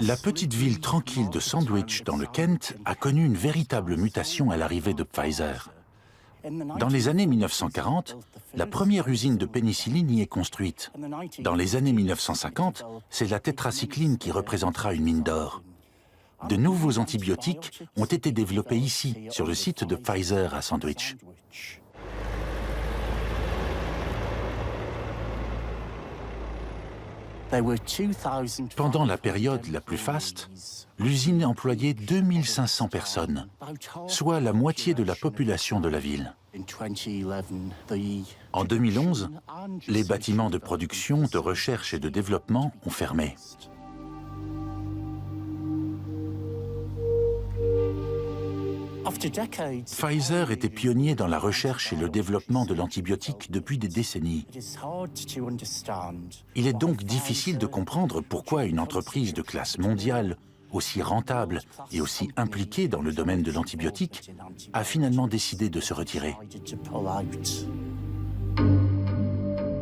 La petite ville tranquille de Sandwich, dans le Kent, a connu une véritable mutation à l'arrivée de Pfizer. Dans les années 1940, la première usine de pénicilline y est construite. Dans les années 1950, c'est la tétracycline qui représentera une mine d'or. De nouveaux antibiotiques ont été développés ici, sur le site de Pfizer à Sandwich. Pendant la période la plus faste, l'usine employait 2500 personnes, soit la moitié de la population de la ville. En 2011, les bâtiments de production, de recherche et de développement ont fermé. Pfizer était pionnier dans la recherche et le développement de l'antibiotique depuis des décennies. Il est donc difficile de comprendre pourquoi une entreprise de classe mondiale, aussi rentable et aussi impliquée dans le domaine de l'antibiotique, a finalement décidé de se retirer.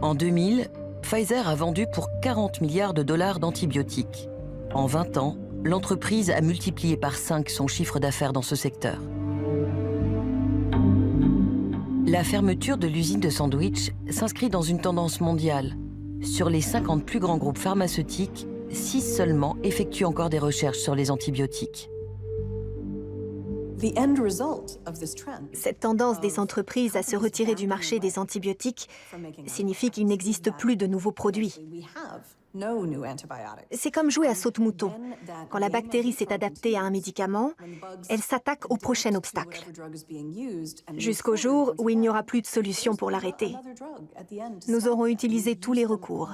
En 2000, Pfizer a vendu pour 40 milliards de dollars d'antibiotiques. En 20 ans, l'entreprise a multiplié par 5 son chiffre d'affaires dans ce secteur. La fermeture de l'usine de Sandwich s'inscrit dans une tendance mondiale. Sur les 50 plus grands groupes pharmaceutiques, 6 seulement effectuent encore des recherches sur les antibiotiques. Cette tendance des entreprises à se retirer du marché des antibiotiques signifie qu'il n'existe plus de nouveaux produits. C'est comme jouer à saute-mouton. Quand la bactérie s'est adaptée à un médicament, elle s'attaque au prochain obstacle, jusqu'au jour où il n'y aura plus de solution pour l'arrêter. Nous aurons utilisé tous les recours.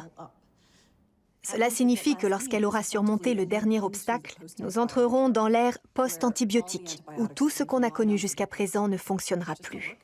Cela signifie que lorsqu'elle aura surmonté le dernier obstacle, nous entrerons dans l'ère post-antibiotique, où tout ce qu'on a connu jusqu'à présent ne fonctionnera plus.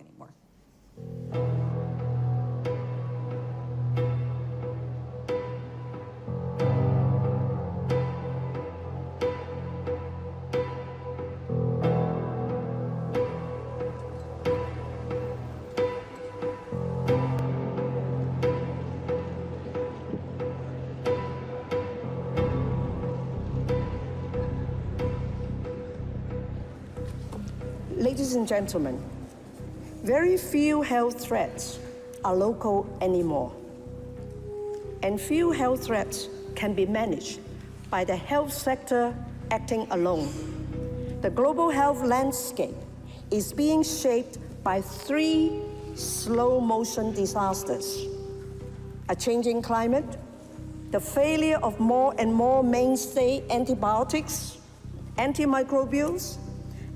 Ladies and gentlemen, very few health threats are local anymore. And few health threats can be managed by the health sector acting alone. The global health landscape is being shaped by 3 slow-motion disasters: a changing climate, the failure of more and more mainstay antibiotics, antimicrobials,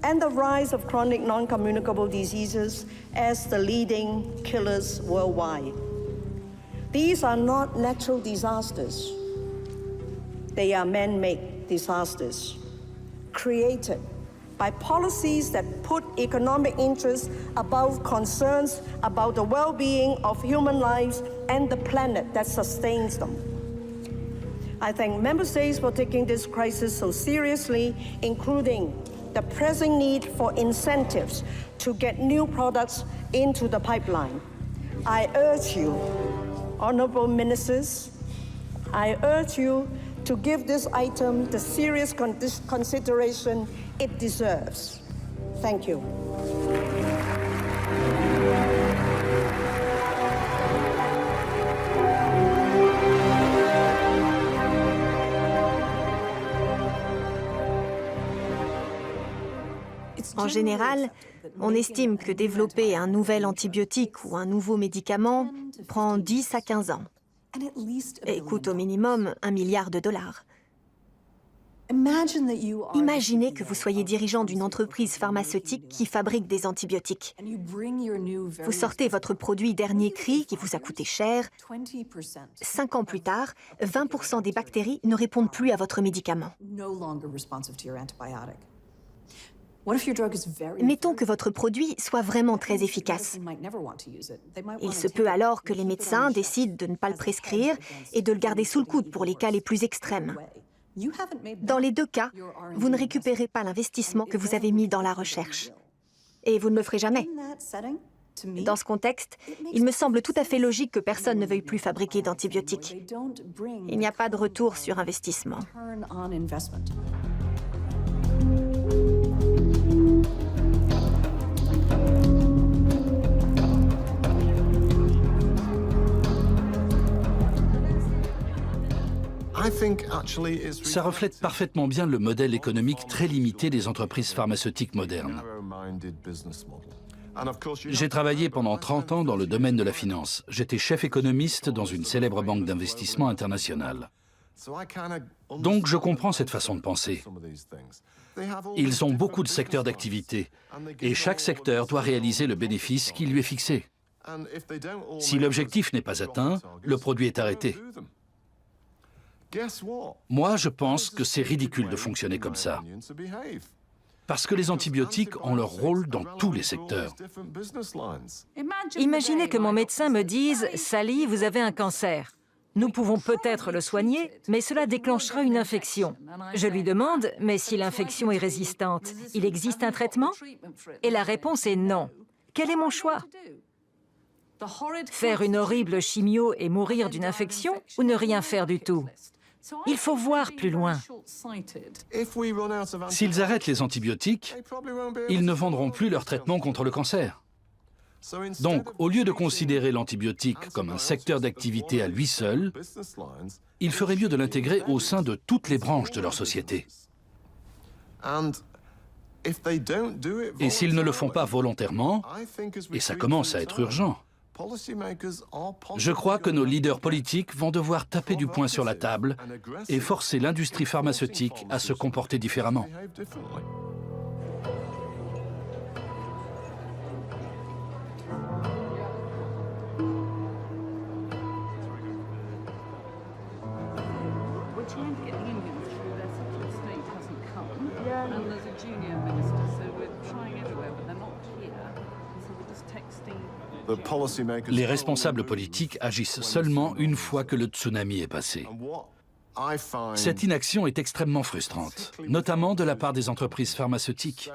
and the rise of chronic non-communicable diseases as the leading killers worldwide. These are not natural disasters. They are man-made disasters, created by policies that put economic interests above concerns about the well-being of human lives and the planet that sustains them. I thank member states for taking this crisis so seriously, including the pressing need for incentives to get new products into the pipeline. I urge you, honorable ministers, I urge you to give this item the serious consideration it deserves. Thank you. En général, on estime que développer un nouvel antibiotique ou un nouveau médicament prend 10 à 15 ans et coûte au minimum $1 milliard. Imaginez que vous soyez dirigeant d'une entreprise pharmaceutique qui fabrique des antibiotiques. Vous sortez votre produit dernier cri qui vous a coûté cher. 5 ans plus tard, 20% des bactéries ne répondent plus à votre médicament. Mettons que votre produit soit vraiment très efficace. Il se peut alors que les médecins décident de ne pas le prescrire et de le garder sous le coude pour les cas les plus extrêmes. Dans les 2 cas, vous ne récupérez pas l'investissement que vous avez mis dans la recherche. Et vous ne le ferez jamais. Dans ce contexte, il me semble tout à fait logique que personne ne veuille plus fabriquer d'antibiotiques. Il n'y a pas de retour sur investissement. Ça reflète parfaitement bien le modèle économique très limité des entreprises pharmaceutiques modernes. J'ai travaillé pendant 30 ans dans le domaine de la finance. J'étais chef économiste dans une célèbre banque d'investissement internationale. Donc je comprends cette façon de penser. Ils ont beaucoup de secteurs d'activité et chaque secteur doit réaliser le bénéfice qui lui est fixé. Si l'objectif n'est pas atteint, le produit est arrêté. Moi, je pense que c'est ridicule de fonctionner comme ça. Parce que les antibiotiques ont leur rôle dans tous les secteurs. Imaginez que mon médecin me dise « Sally, vous avez un cancer. Nous pouvons peut-être le soigner, mais cela déclenchera une infection. » Je lui demande « Mais si l'infection est résistante, il existe un traitement ?» Et la réponse est non. Quel est mon choix ? Faire une horrible chimio et mourir d'une infection ou ne rien faire du tout ? Il faut voir plus loin. S'ils arrêtent les antibiotiques, ils ne vendront plus leur traitement contre le cancer. Donc, au lieu de considérer l'antibiotique comme un secteur d'activité à lui seul, il ferait mieux de l'intégrer au sein de toutes les branches de leur société. Et s'ils ne le font pas volontairement, et ça commence à être urgent, je crois que nos leaders politiques vont devoir taper du poing sur la table et forcer l'industrie pharmaceutique à se comporter différemment. Les responsables politiques agissent seulement une fois que le tsunami est passé. Cette inaction est extrêmement frustrante, notamment de la part des entreprises pharmaceutiques.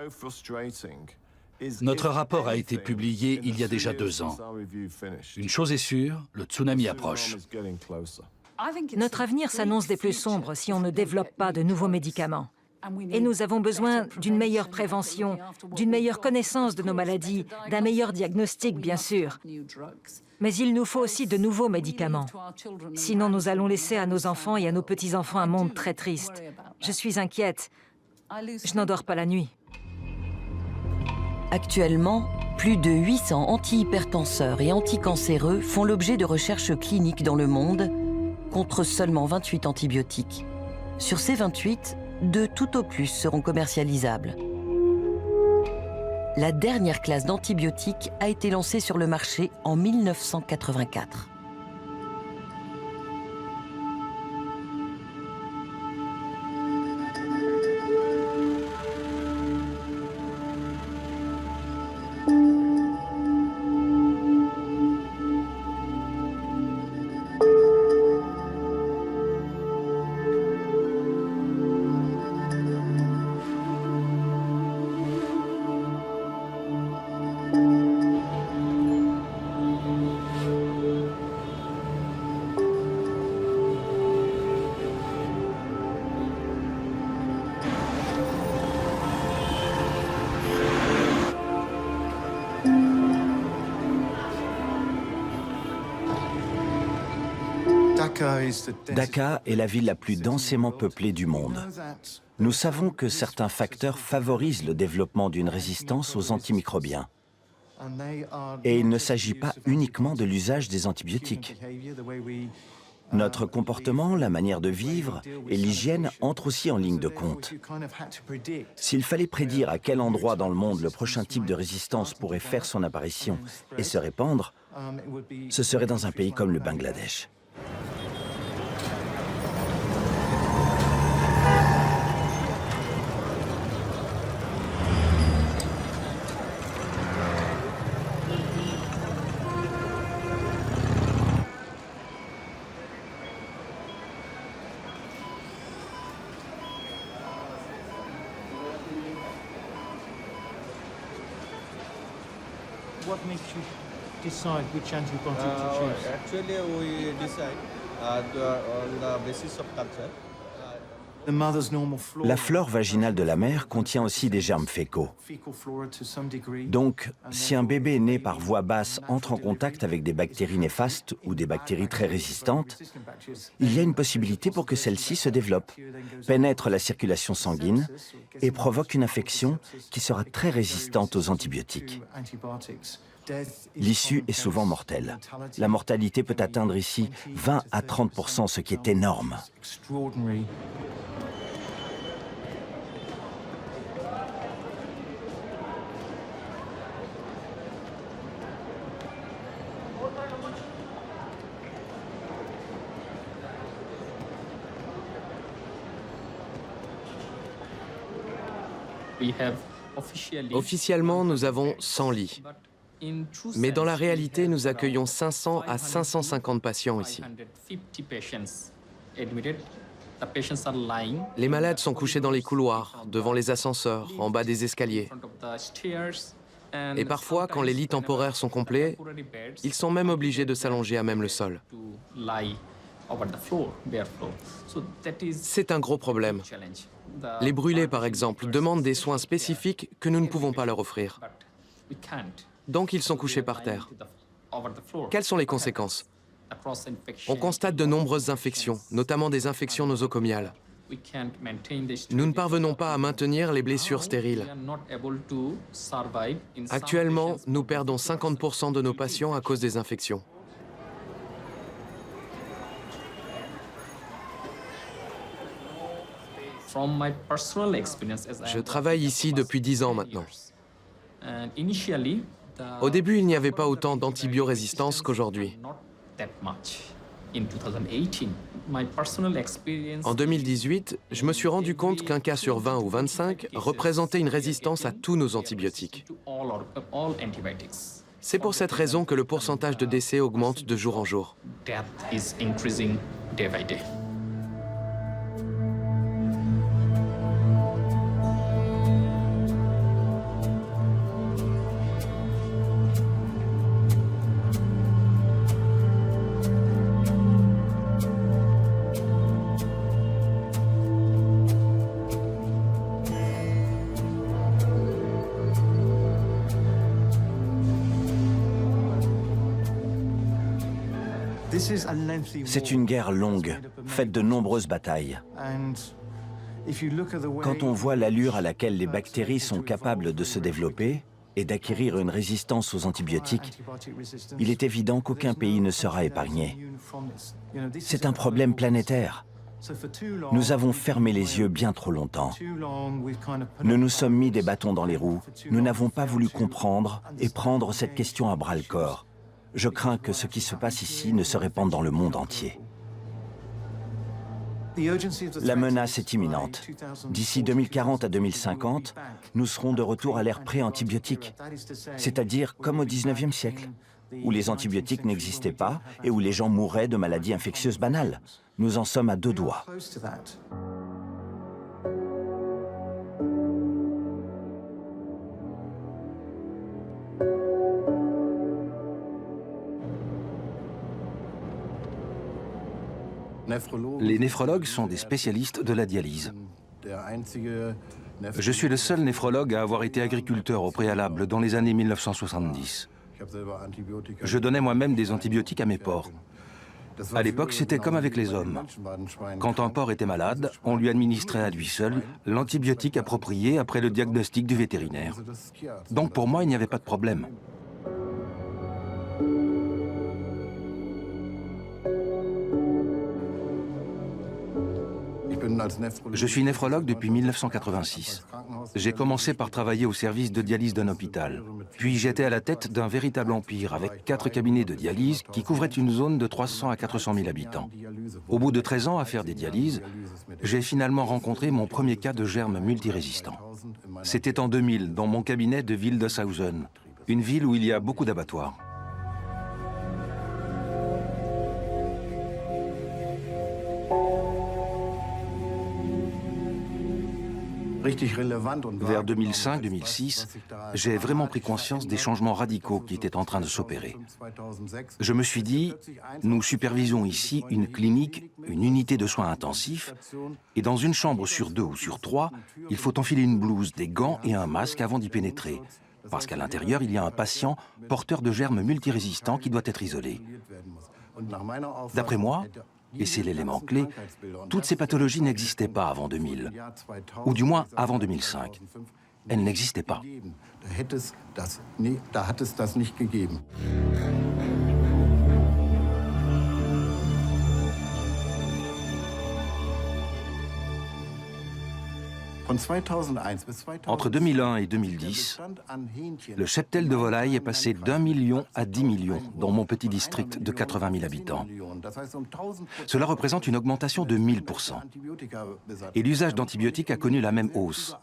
Notre rapport a été publié il y a déjà 2 ans. Une chose est sûre, le tsunami approche. Notre avenir s'annonce des plus sombres si on ne développe pas de nouveaux médicaments. Et nous avons besoin d'une meilleure prévention, d'une meilleure connaissance de nos maladies, d'un meilleur diagnostic, bien sûr. Mais il nous faut aussi de nouveaux médicaments. Sinon, nous allons laisser à nos enfants et à nos petits-enfants un monde très triste. Je suis inquiète. Je n'en dors pas la nuit. Actuellement, plus de 800 antihypertenseurs et anticancéreux font l'objet de recherches cliniques dans le monde, contre seulement 28 antibiotiques. Sur ces 28, 2 tout au plus seront commercialisables. La dernière classe d'antibiotiques a été lancée sur le marché en 1984. Dhaka est la ville la plus densément peuplée du monde. Nous savons que certains facteurs favorisent le développement d'une résistance aux antimicrobiens. Et il ne s'agit pas uniquement de l'usage des antibiotiques. Notre comportement, la manière de vivre et l'hygiène entrent aussi en ligne de compte. S'il fallait prédire à quel endroit dans le monde le prochain type de résistance pourrait faire son apparition et se répandre, ce serait dans un pays comme le Bangladesh. What makes you decide which antibiotic to choose? Actually, we decide on the basis of culture. La flore vaginale de la mère contient aussi des germes fécaux. Donc, si un bébé né par voie basse entre en contact avec des bactéries néfastes ou des bactéries très résistantes, il y a une possibilité pour que celles-ci se développent, pénètrent la circulation sanguine et provoquent une infection qui sera très résistante aux antibiotiques. L'issue est souvent mortelle. La mortalité peut atteindre ici 20 à 30%, ce qui est énorme. Officiellement, nous avons 100 lits. Mais dans la réalité, nous accueillons 500 à 550 patients ici. Les malades sont couchés dans les couloirs, devant les ascenseurs, en bas des escaliers. Et parfois, quand les lits temporaires sont complets, ils sont même obligés de s'allonger à même le sol. C'est un gros problème. Les brûlés, par exemple, demandent des soins spécifiques que nous ne pouvons pas leur offrir. Donc ils sont couchés par terre. Quelles sont les conséquences? On constate de nombreuses infections, notamment des infections nosocomiales. Nous ne parvenons pas à maintenir les blessures stériles. Actuellement, nous perdons 50% de nos patients à cause des infections. Je travaille ici depuis 10 ans maintenant. Au début, il n'y avait pas autant d'antibiorésistance qu'aujourd'hui. En 2018, je me suis rendu compte qu'un cas sur 20 ou 25 représentait une résistance à tous nos antibiotiques. C'est pour cette raison que le pourcentage de décès augmente de jour en jour. C'est une guerre longue, faite de nombreuses batailles. Quand on voit l'allure à laquelle les bactéries sont capables de se développer et d'acquérir une résistance aux antibiotiques, il est évident qu'aucun pays ne sera épargné. C'est un problème planétaire. Nous avons fermé les yeux bien trop longtemps. Nous nous sommes mis des bâtons dans les roues. Nous n'avons pas voulu comprendre et prendre cette question à bras-le-corps. Je crains que ce qui se passe ici ne se répande dans le monde entier. La menace est imminente. D'ici 2040 à 2050, nous serons de retour à l'ère pré-antibiotique, c'est-à-dire comme au 19e siècle, où les antibiotiques n'existaient pas et où les gens mouraient de maladies infectieuses banales. Nous en sommes à 2 doigts. Les néphrologues sont des spécialistes de la dialyse. Je suis le seul néphrologue à avoir été agriculteur au préalable dans les années 1970. Je donnais moi-même des antibiotiques à mes porcs. À l'époque, c'était comme avec les hommes. Quand un porc était malade, on lui administrait à lui seul l'antibiotique approprié après le diagnostic du vétérinaire. Donc pour moi, il n'y avait pas de problème. Je suis néphrologue depuis 1986. J'ai commencé par travailler au service de dialyse d'un hôpital. Puis j'étais à la tête d'un véritable empire avec 4 cabinets de dialyse qui couvraient une zone de 300 à 400 000 habitants. Au bout de 13 ans à faire des dialyses, j'ai finalement rencontré mon premier cas de germe multirésistant. C'était en 2000, dans mon cabinet de Wildeshausen, une ville où il y a beaucoup d'abattoirs. Vers 2005-2006, j'ai vraiment pris conscience des changements radicaux qui étaient en train de s'opérer. Je me suis dit, nous supervisons ici une clinique, une unité de soins intensifs, et dans une chambre sur 2 ou sur 3, il faut enfiler une blouse, des gants et un masque avant d'y pénétrer, parce qu'à l'intérieur, il y a un patient porteur de germes multirésistants qui doit être isolé. D'après moi, et c'est l'élément clé, toutes ces pathologies n'existaient pas avant 2000, ou du moins avant 2005. Elles n'existaient pas. Entre 2001 et 2010, le cheptel de volaille est passé d'1 million à 10 millions dans mon petit district de 80 000 habitants. Cela représente une augmentation de 1000%. Et l'usage d'antibiotiques a connu la même hausse.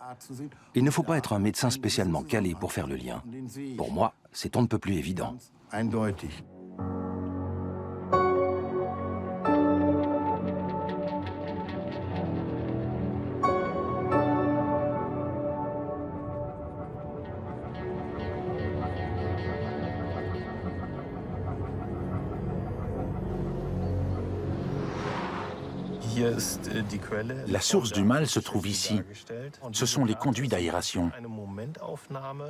Il ne faut pas être un médecin spécialement calé pour faire le lien. Pour moi, c'est on ne peut plus évident. La source du mal se trouve ici. Ce sont les conduits d'aération.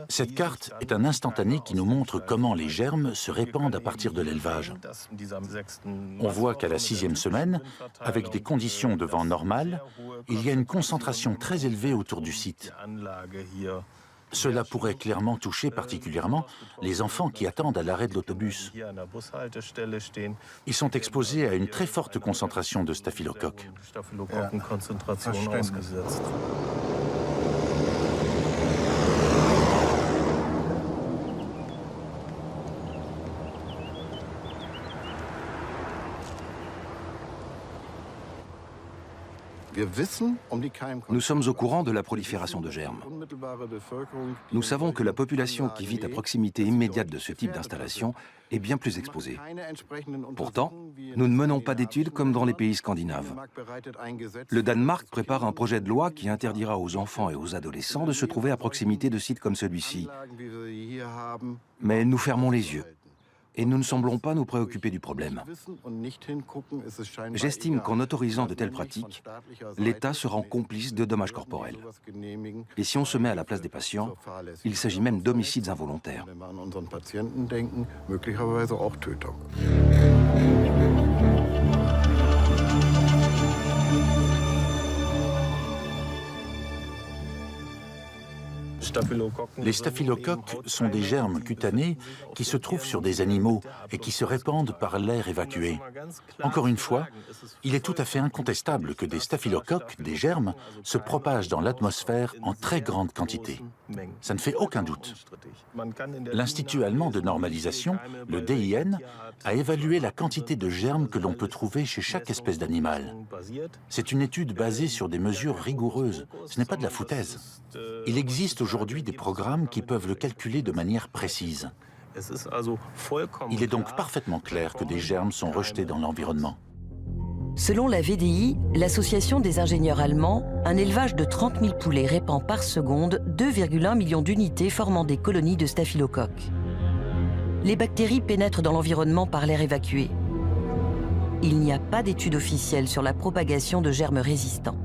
Cette carte est un instantané qui nous montre comment les germes se répandent à partir de l'élevage. On voit qu'à la 6e semaine, avec des conditions de vent normales, il y a une concentration très élevée autour du site. Cela pourrait clairement toucher particulièrement les enfants qui attendent à l'arrêt de l'autobus. Ils sont exposés à une très forte concentration de staphylocoques. Nous sommes au courant de la prolifération de germes. Nous savons que la population qui vit à proximité immédiate de ce type d'installation est bien plus exposée. Pourtant, nous ne menons pas d'études comme dans les pays scandinaves. Le Danemark prépare un projet de loi qui interdira aux enfants et aux adolescents de se trouver à proximité de sites comme celui-ci. Mais nous fermons les yeux. Et nous ne semblons pas nous préoccuper du problème. J'estime qu'en autorisant de telles pratiques, l'État se rend complice de dommages corporels. Et si on se met à la place des patients, il s'agit même d'homicides involontaires. Les staphylocoques sont des germes cutanés qui se trouvent sur des animaux et qui se répandent par l'air évacué. Encore une fois, il est tout à fait incontestable que des staphylocoques, des germes, se propagent dans l'atmosphère en très grande quantité. Ça ne fait aucun doute. L'Institut allemand de normalisation, le DIN, a évalué la quantité de germes que l'on peut trouver chez chaque espèce d'animal. C'est une étude basée sur des mesures rigoureuses. Ce n'est pas de la foutaise. Il existe aujourd'hui des programmes qui peuvent le calculer de manière précise. Il est donc parfaitement clair que des germes sont rejetés dans l'environnement. Selon la VDI, l'association des ingénieurs allemands, un élevage de 30 000 poulets répand par seconde 2,1 millions d'unités formant des colonies de staphylocoques. Les bactéries pénètrent dans l'environnement par l'air évacué. Il n'y a pas d'étude officielle sur la propagation de germes résistants.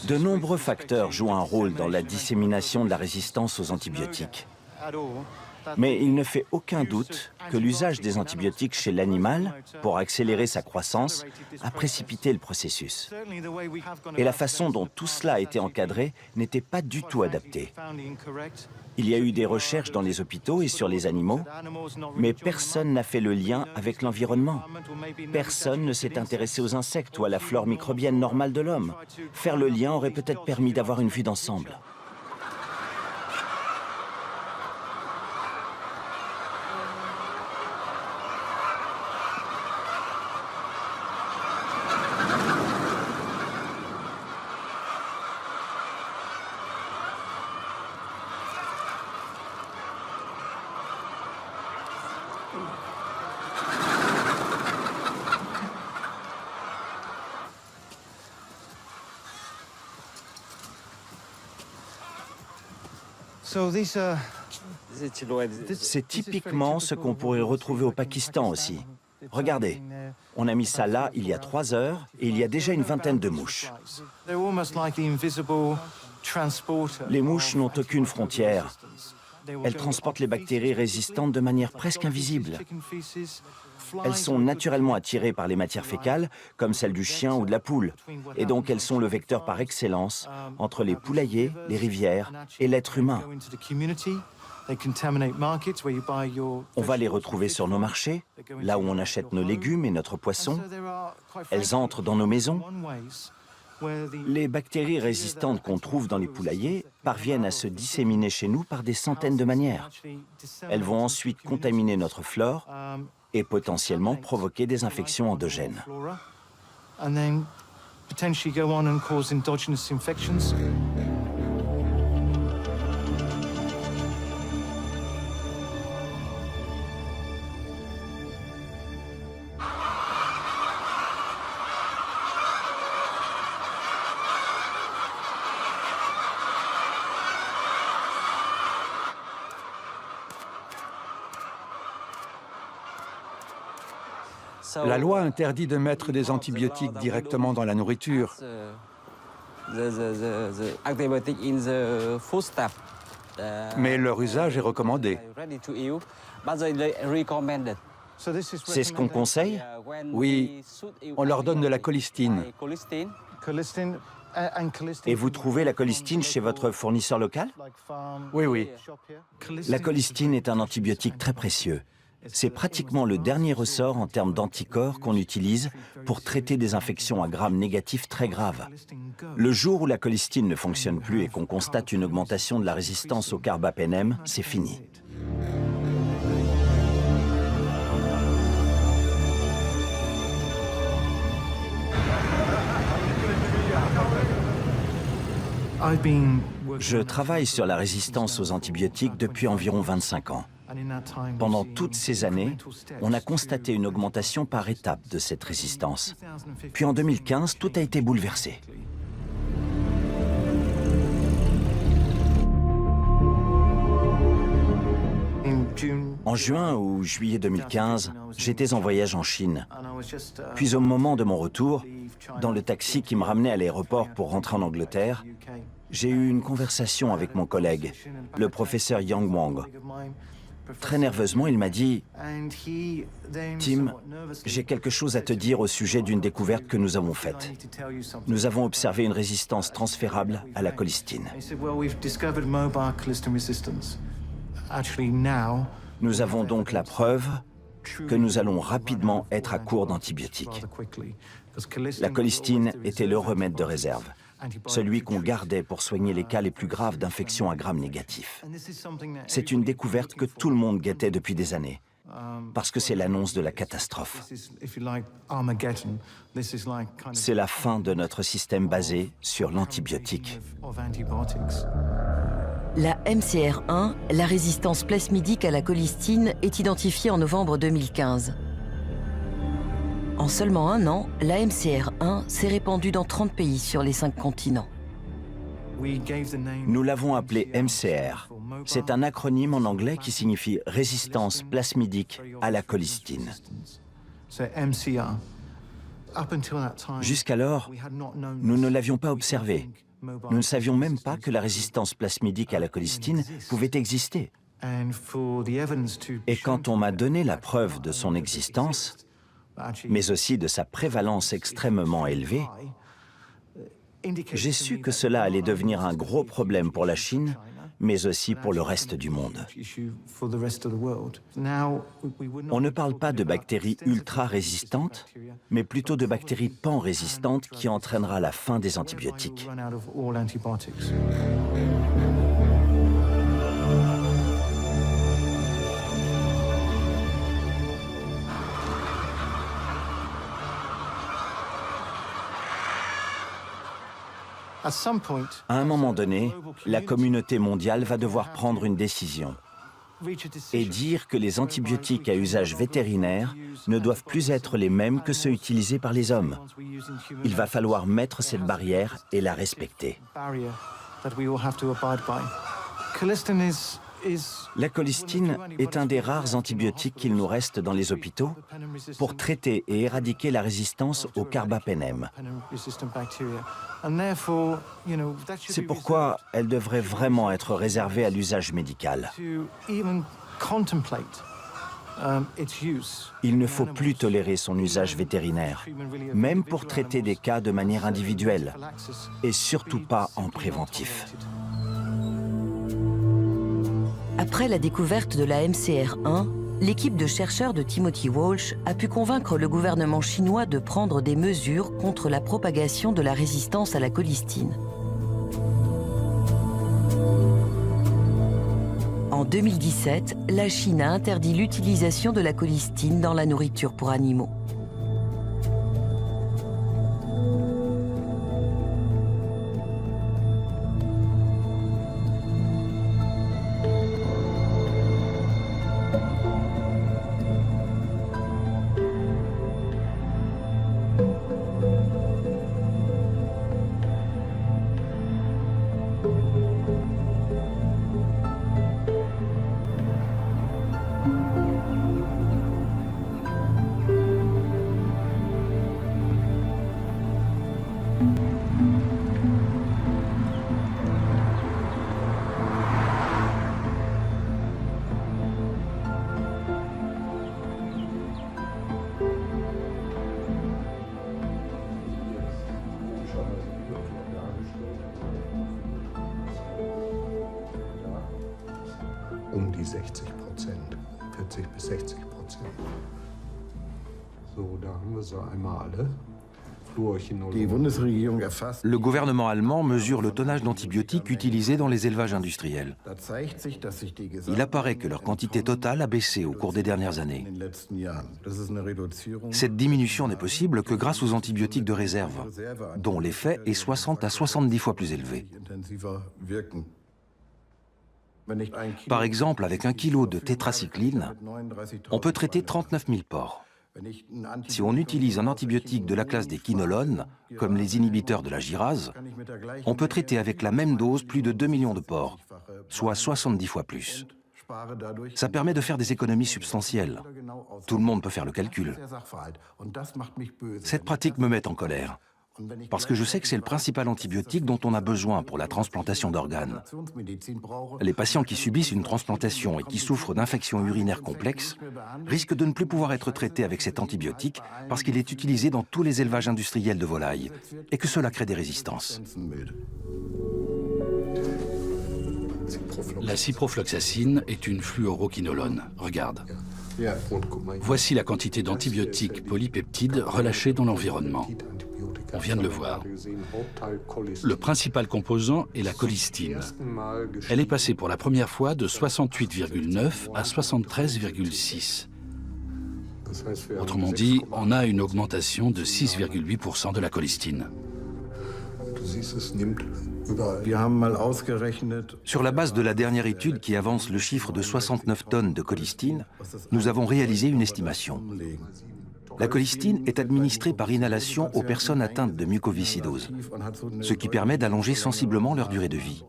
De nombreux facteurs jouent un rôle dans la dissémination de la résistance aux antibiotiques. Mais il ne fait aucun doute que l'usage des antibiotiques chez l'animal, pour accélérer sa croissance, a précipité le processus. Et la façon dont tout cela a été encadré n'était pas du tout adaptée. Il y a eu des recherches dans les hôpitaux et sur les animaux, mais personne n'a fait le lien avec l'environnement. Personne ne s'est intéressé aux insectes ou à la flore microbienne normale de l'homme. Faire le lien aurait peut-être permis d'avoir une vue d'ensemble. C'est typiquement ce qu'on pourrait retrouver au Pakistan aussi. Regardez, on a mis ça là il y a 3 heures et il y a déjà une vingtaine de mouches. Les mouches n'ont aucune frontière. Elles transportent les bactéries résistantes de manière presque invisible. Elles sont naturellement attirées par les matières fécales, comme celles du chien ou de la poule. Et donc elles sont le vecteur par excellence entre les poulaillers, les rivières et l'être humain. On va les retrouver sur nos marchés, là où on achète nos légumes et notre poisson. Elles entrent dans nos maisons. Les bactéries résistantes qu'on trouve dans les poulaillers parviennent à se disséminer chez nous par des centaines de manières. Elles vont ensuite contaminer notre flore et potentiellement provoquer des infections endogènes. La loi interdit de mettre des antibiotiques directement dans la nourriture. Mais leur usage est recommandé. C'est ce qu'on conseille? Oui, on leur donne de la colistine. Et vous trouvez la colistine chez votre fournisseur local? Oui, oui. La colistine est un antibiotique très précieux. C'est pratiquement le dernier ressort en termes d'anticorps qu'on utilise pour traiter des infections à Gram négatif très graves. Le jour où la colistine ne fonctionne plus et qu'on constate une augmentation de la résistance au carbapénem, c'est fini. Je travaille sur la résistance aux antibiotiques depuis environ 25 ans. Pendant toutes ces années, on a constaté une augmentation par étapes de cette résistance. Puis en 2015, tout a été bouleversé. En juin ou juillet 2015, j'étais en voyage en Chine. Puis au moment de mon retour, dans le taxi qui me ramenait à l'aéroport pour rentrer en Angleterre, j'ai eu une conversation avec mon collègue, le professeur Yang Wang. Très nerveusement, il m'a dit « Tim, j'ai quelque chose à te dire au sujet d'une découverte que nous avons faite. Nous avons observé une résistance transférable à la colistine. Nous avons donc la preuve que nous allons rapidement être à court d'antibiotiques. La colistine était le remède de réserve, celui qu'on gardait pour soigner les cas les plus graves d'infections à Gram négatif. C'est une découverte que tout le monde guettait depuis des années, parce que c'est l'annonce de la catastrophe. C'est la fin de notre système basé sur l'antibiotique. La MCR1, la résistance plasmidique à la colistine, est identifiée en novembre 2015. En seulement un an, la MCR1 s'est répandue dans 30 pays sur les 5 continents. Nous l'avons appelée MCR. C'est un acronyme en anglais qui signifie résistance plasmidique à la colistine. Jusqu'alors, nous ne l'avions pas observée. Nous ne savions même pas que la résistance plasmidique à la colistine pouvait exister. Et quand on m'a donné la preuve de son existence, mais aussi de sa prévalence extrêmement élevée, j'ai su que cela allait devenir un gros problème pour la Chine, mais aussi pour le reste du monde. On ne parle pas de bactéries ultra-résistantes, mais plutôt de bactéries pan-résistantes qui entraînera la fin des antibiotiques. À un moment donné, la communauté mondiale va devoir prendre une décision et dire que les antibiotiques à usage vétérinaire ne doivent plus être les mêmes que ceux utilisés par les hommes. Il va falloir mettre cette barrière et la respecter. La colistine est un des rares antibiotiques qu'il nous reste dans les hôpitaux pour traiter et éradiquer la résistance au carbapénem. C'est pourquoi elle devrait vraiment être réservée à l'usage médical. Il ne faut plus tolérer son usage vétérinaire, même pour traiter des cas de manière individuelle, et surtout pas en préventif. Après la découverte de la MCR1, l'équipe de chercheurs de Timothy Walsh a pu convaincre le gouvernement chinois de prendre des mesures contre la propagation de la résistance à la colistine. En 2017, la Chine a interdit l'utilisation de la colistine dans la nourriture pour animaux. Die 60%, 40 bis 60%. So, da haben wir sie einmal alle. Le gouvernement allemand mesure le tonnage d'antibiotiques utilisés dans les élevages industriels. Il apparaît que leur quantité totale a baissé au cours des dernières années. Cette diminution n'est possible que grâce aux antibiotiques de réserve, dont l'effet est 60 à 70 fois plus élevé. Par exemple, avec 1 kilo de tétracycline, on peut traiter 39 000 porcs. Si on utilise un antibiotique de la classe des quinolones, comme les inhibiteurs de la gyrase, on peut traiter avec la même dose plus de 2 millions de porcs, soit 70 fois plus. Ça permet de faire des économies substantielles. Tout le monde peut faire le calcul. Cette pratique me met en colère, parce que je sais que c'est le principal antibiotique dont on a besoin pour la transplantation d'organes. Les patients qui subissent une transplantation et qui souffrent d'infections urinaires complexes risquent de ne plus pouvoir être traités avec cet antibiotique parce qu'il est utilisé dans tous les élevages industriels de volailles et que cela crée des résistances. La ciprofloxacine est une fluoroquinolone. Regarde. Voici la quantité d'antibiotiques polypeptides relâchés dans l'environnement. On vient de le voir. Le principal composant est la colistine. Elle est passée pour la première fois de 68,9 à 73,6. Autrement dit, on a une augmentation de 6,8% de la colistine. Sur la base de la dernière étude qui avance le chiffre de 69 tonnes de colistine, nous avons réalisé une estimation. La colistine est administrée par inhalation aux personnes atteintes de mucoviscidose, ce qui permet d'allonger sensiblement leur durée de vie.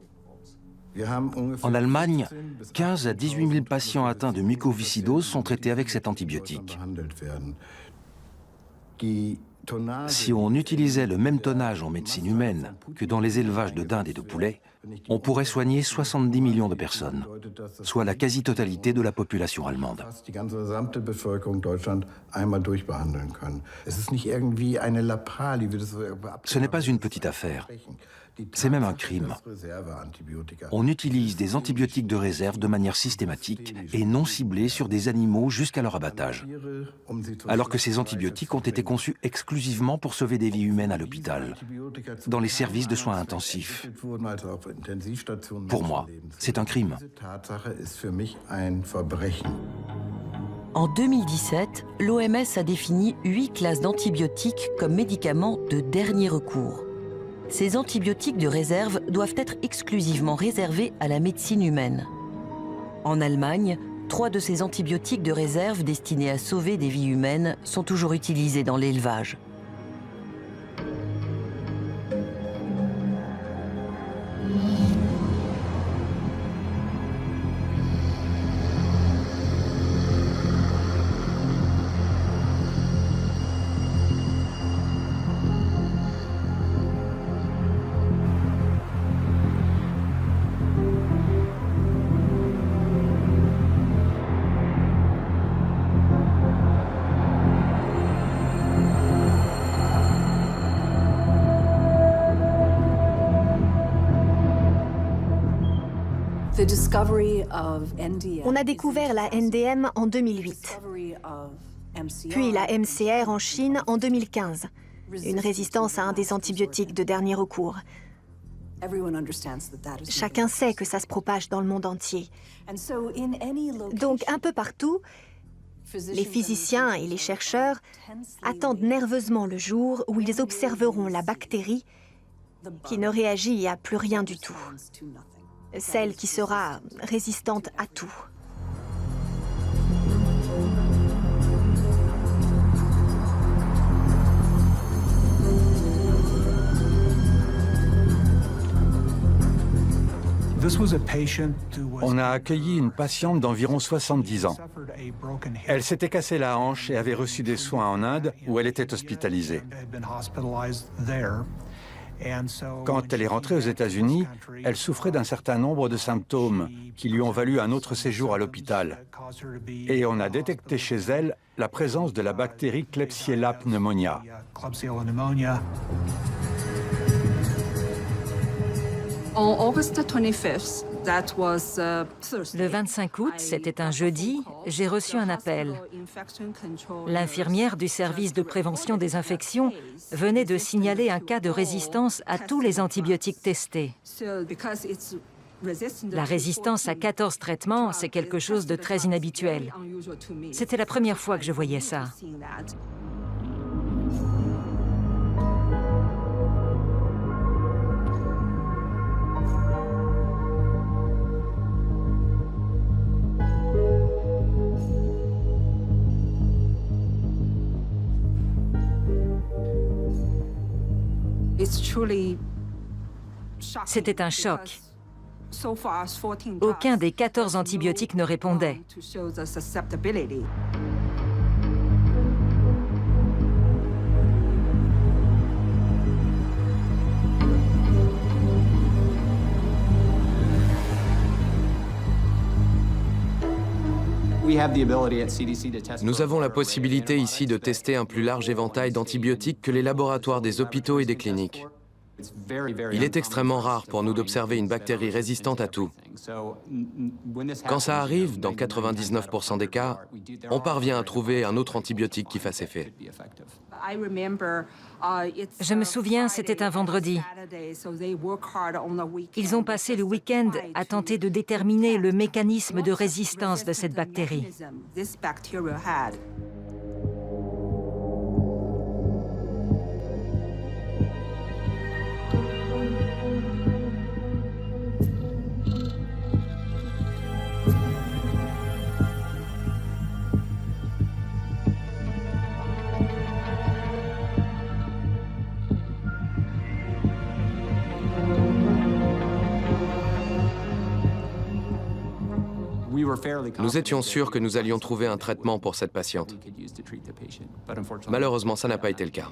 En Allemagne, 15 à 18 000 patients atteints de mucoviscidose sont traités avec cet antibiotique. Si on utilisait le même tonnage en médecine humaine que dans les élevages de dindes et de poulets, on pourrait soigner 70 millions de personnes, soit la quasi-totalité de la population allemande. Ce n'est pas une petite affaire. C'est même un crime. On utilise des antibiotiques de réserve de manière systématique et non ciblée sur des animaux jusqu'à leur abattage, alors que ces antibiotiques ont été conçus exclusivement pour sauver des vies humaines à l'hôpital, dans les services de soins intensifs. Pour moi, c'est un crime. En 2017, l'OMS a défini 8 classes d'antibiotiques comme médicaments de dernier recours. Ces antibiotiques de réserve doivent être exclusivement réservés à la médecine humaine. En Allemagne, 3 de ces antibiotiques de réserve destinés à sauver des vies humaines sont toujours utilisés dans l'élevage. On a découvert la NDM en 2008, puis la MCR en Chine en 2015, une résistance à un des antibiotiques de dernier recours. Chacun sait que ça se propage dans le monde entier. Donc, un peu partout, les physiciens et les chercheurs attendent nerveusement le jour où ils observeront la bactérie qui ne réagit à plus rien du tout. Celle qui sera résistante à tout. On a accueilli une patiente d'environ 70 ans. Elle s'était cassé la hanche et avait reçu des soins en Inde où elle était hospitalisée. Quand elle est rentrée aux États-Unis, elle souffrait d'un certain nombre de symptômes qui lui ont valu un autre séjour à l'hôpital. Et on a détecté chez elle la présence de la bactérie Klebsiella pneumonia. Le 25 août, c'était un jeudi, j'ai reçu un appel. L'infirmière du service de prévention des infections venait de signaler un cas de résistance à tous les antibiotiques testés. La résistance à 14 traitements, c'est quelque chose de très inhabituel. C'était la première fois que je voyais ça. C'était un choc. Aucun des 14 antibiotiques ne répondait. Nous avons la possibilité ici de tester un plus large éventail d'antibiotiques que les laboratoires des hôpitaux et des cliniques. Il est extrêmement rare pour nous d'observer une bactérie résistante à tout. Quand ça arrive, dans 99% des cas, on parvient à trouver un autre antibiotique qui fasse effet. Je me souviens, c'était un vendredi. Ils ont passé le week-end à tenter de déterminer le mécanisme de résistance de cette bactérie. Nous étions sûrs que nous allions trouver un traitement pour cette patiente. Malheureusement, ça n'a pas été le cas.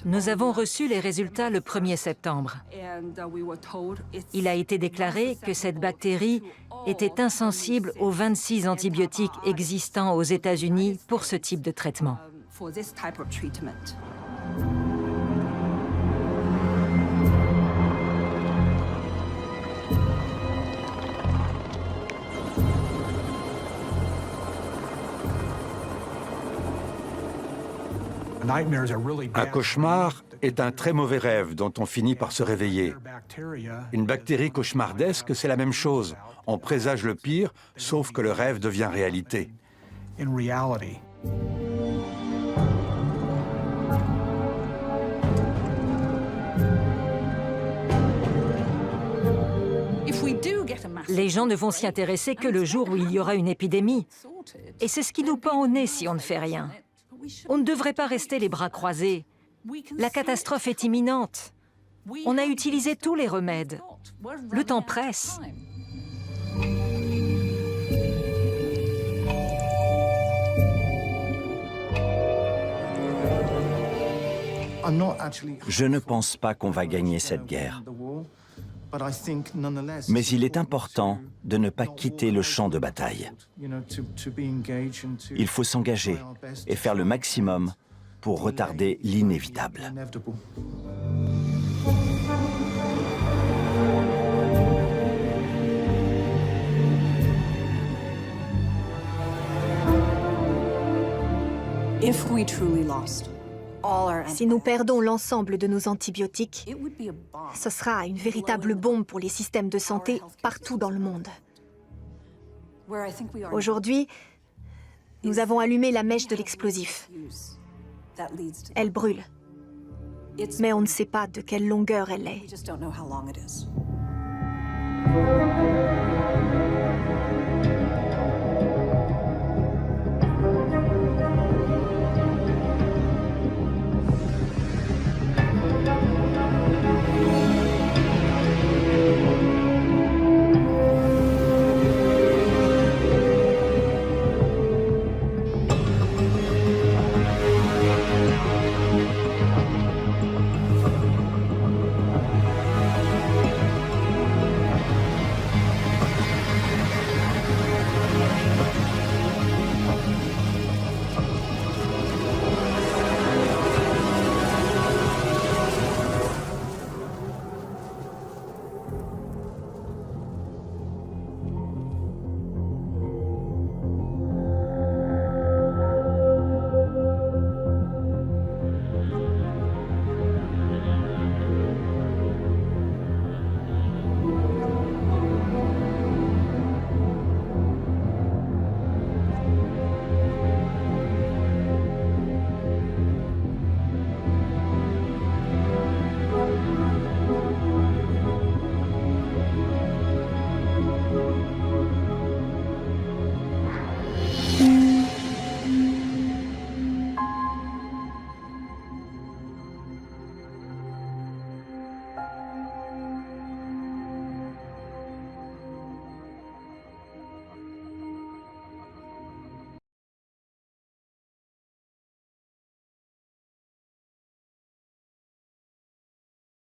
Nous avons reçu les résultats le 1er septembre. Il a été déclaré que cette bactérie était insensible aux 26 antibiotiques existants aux États-Unis pour ce type de traitement. Un cauchemar est un très mauvais rêve dont on finit par se réveiller. Une bactérie cauchemardesque, c'est la même chose. On présage le pire, sauf que le rêve devient réalité. Les gens ne vont s'y intéresser que le jour où il y aura une épidémie. Et c'est ce qui nous pend au nez si on ne fait rien. On ne devrait pas rester les bras croisés. La catastrophe est imminente. On a utilisé tous les remèdes. Le temps presse. Je ne pense pas qu'on va gagner cette guerre. Mais il est important de ne pas quitter le champ de bataille. Il faut s'engager et faire le maximum pour retarder l'inévitable. Si nous perdons l'ensemble de nos antibiotiques, ce sera une véritable bombe pour les systèmes de santé partout dans le monde. Aujourd'hui, nous avons allumé la mèche de l'explosif. Elle brûle. Mais on ne sait pas de quelle longueur elle est.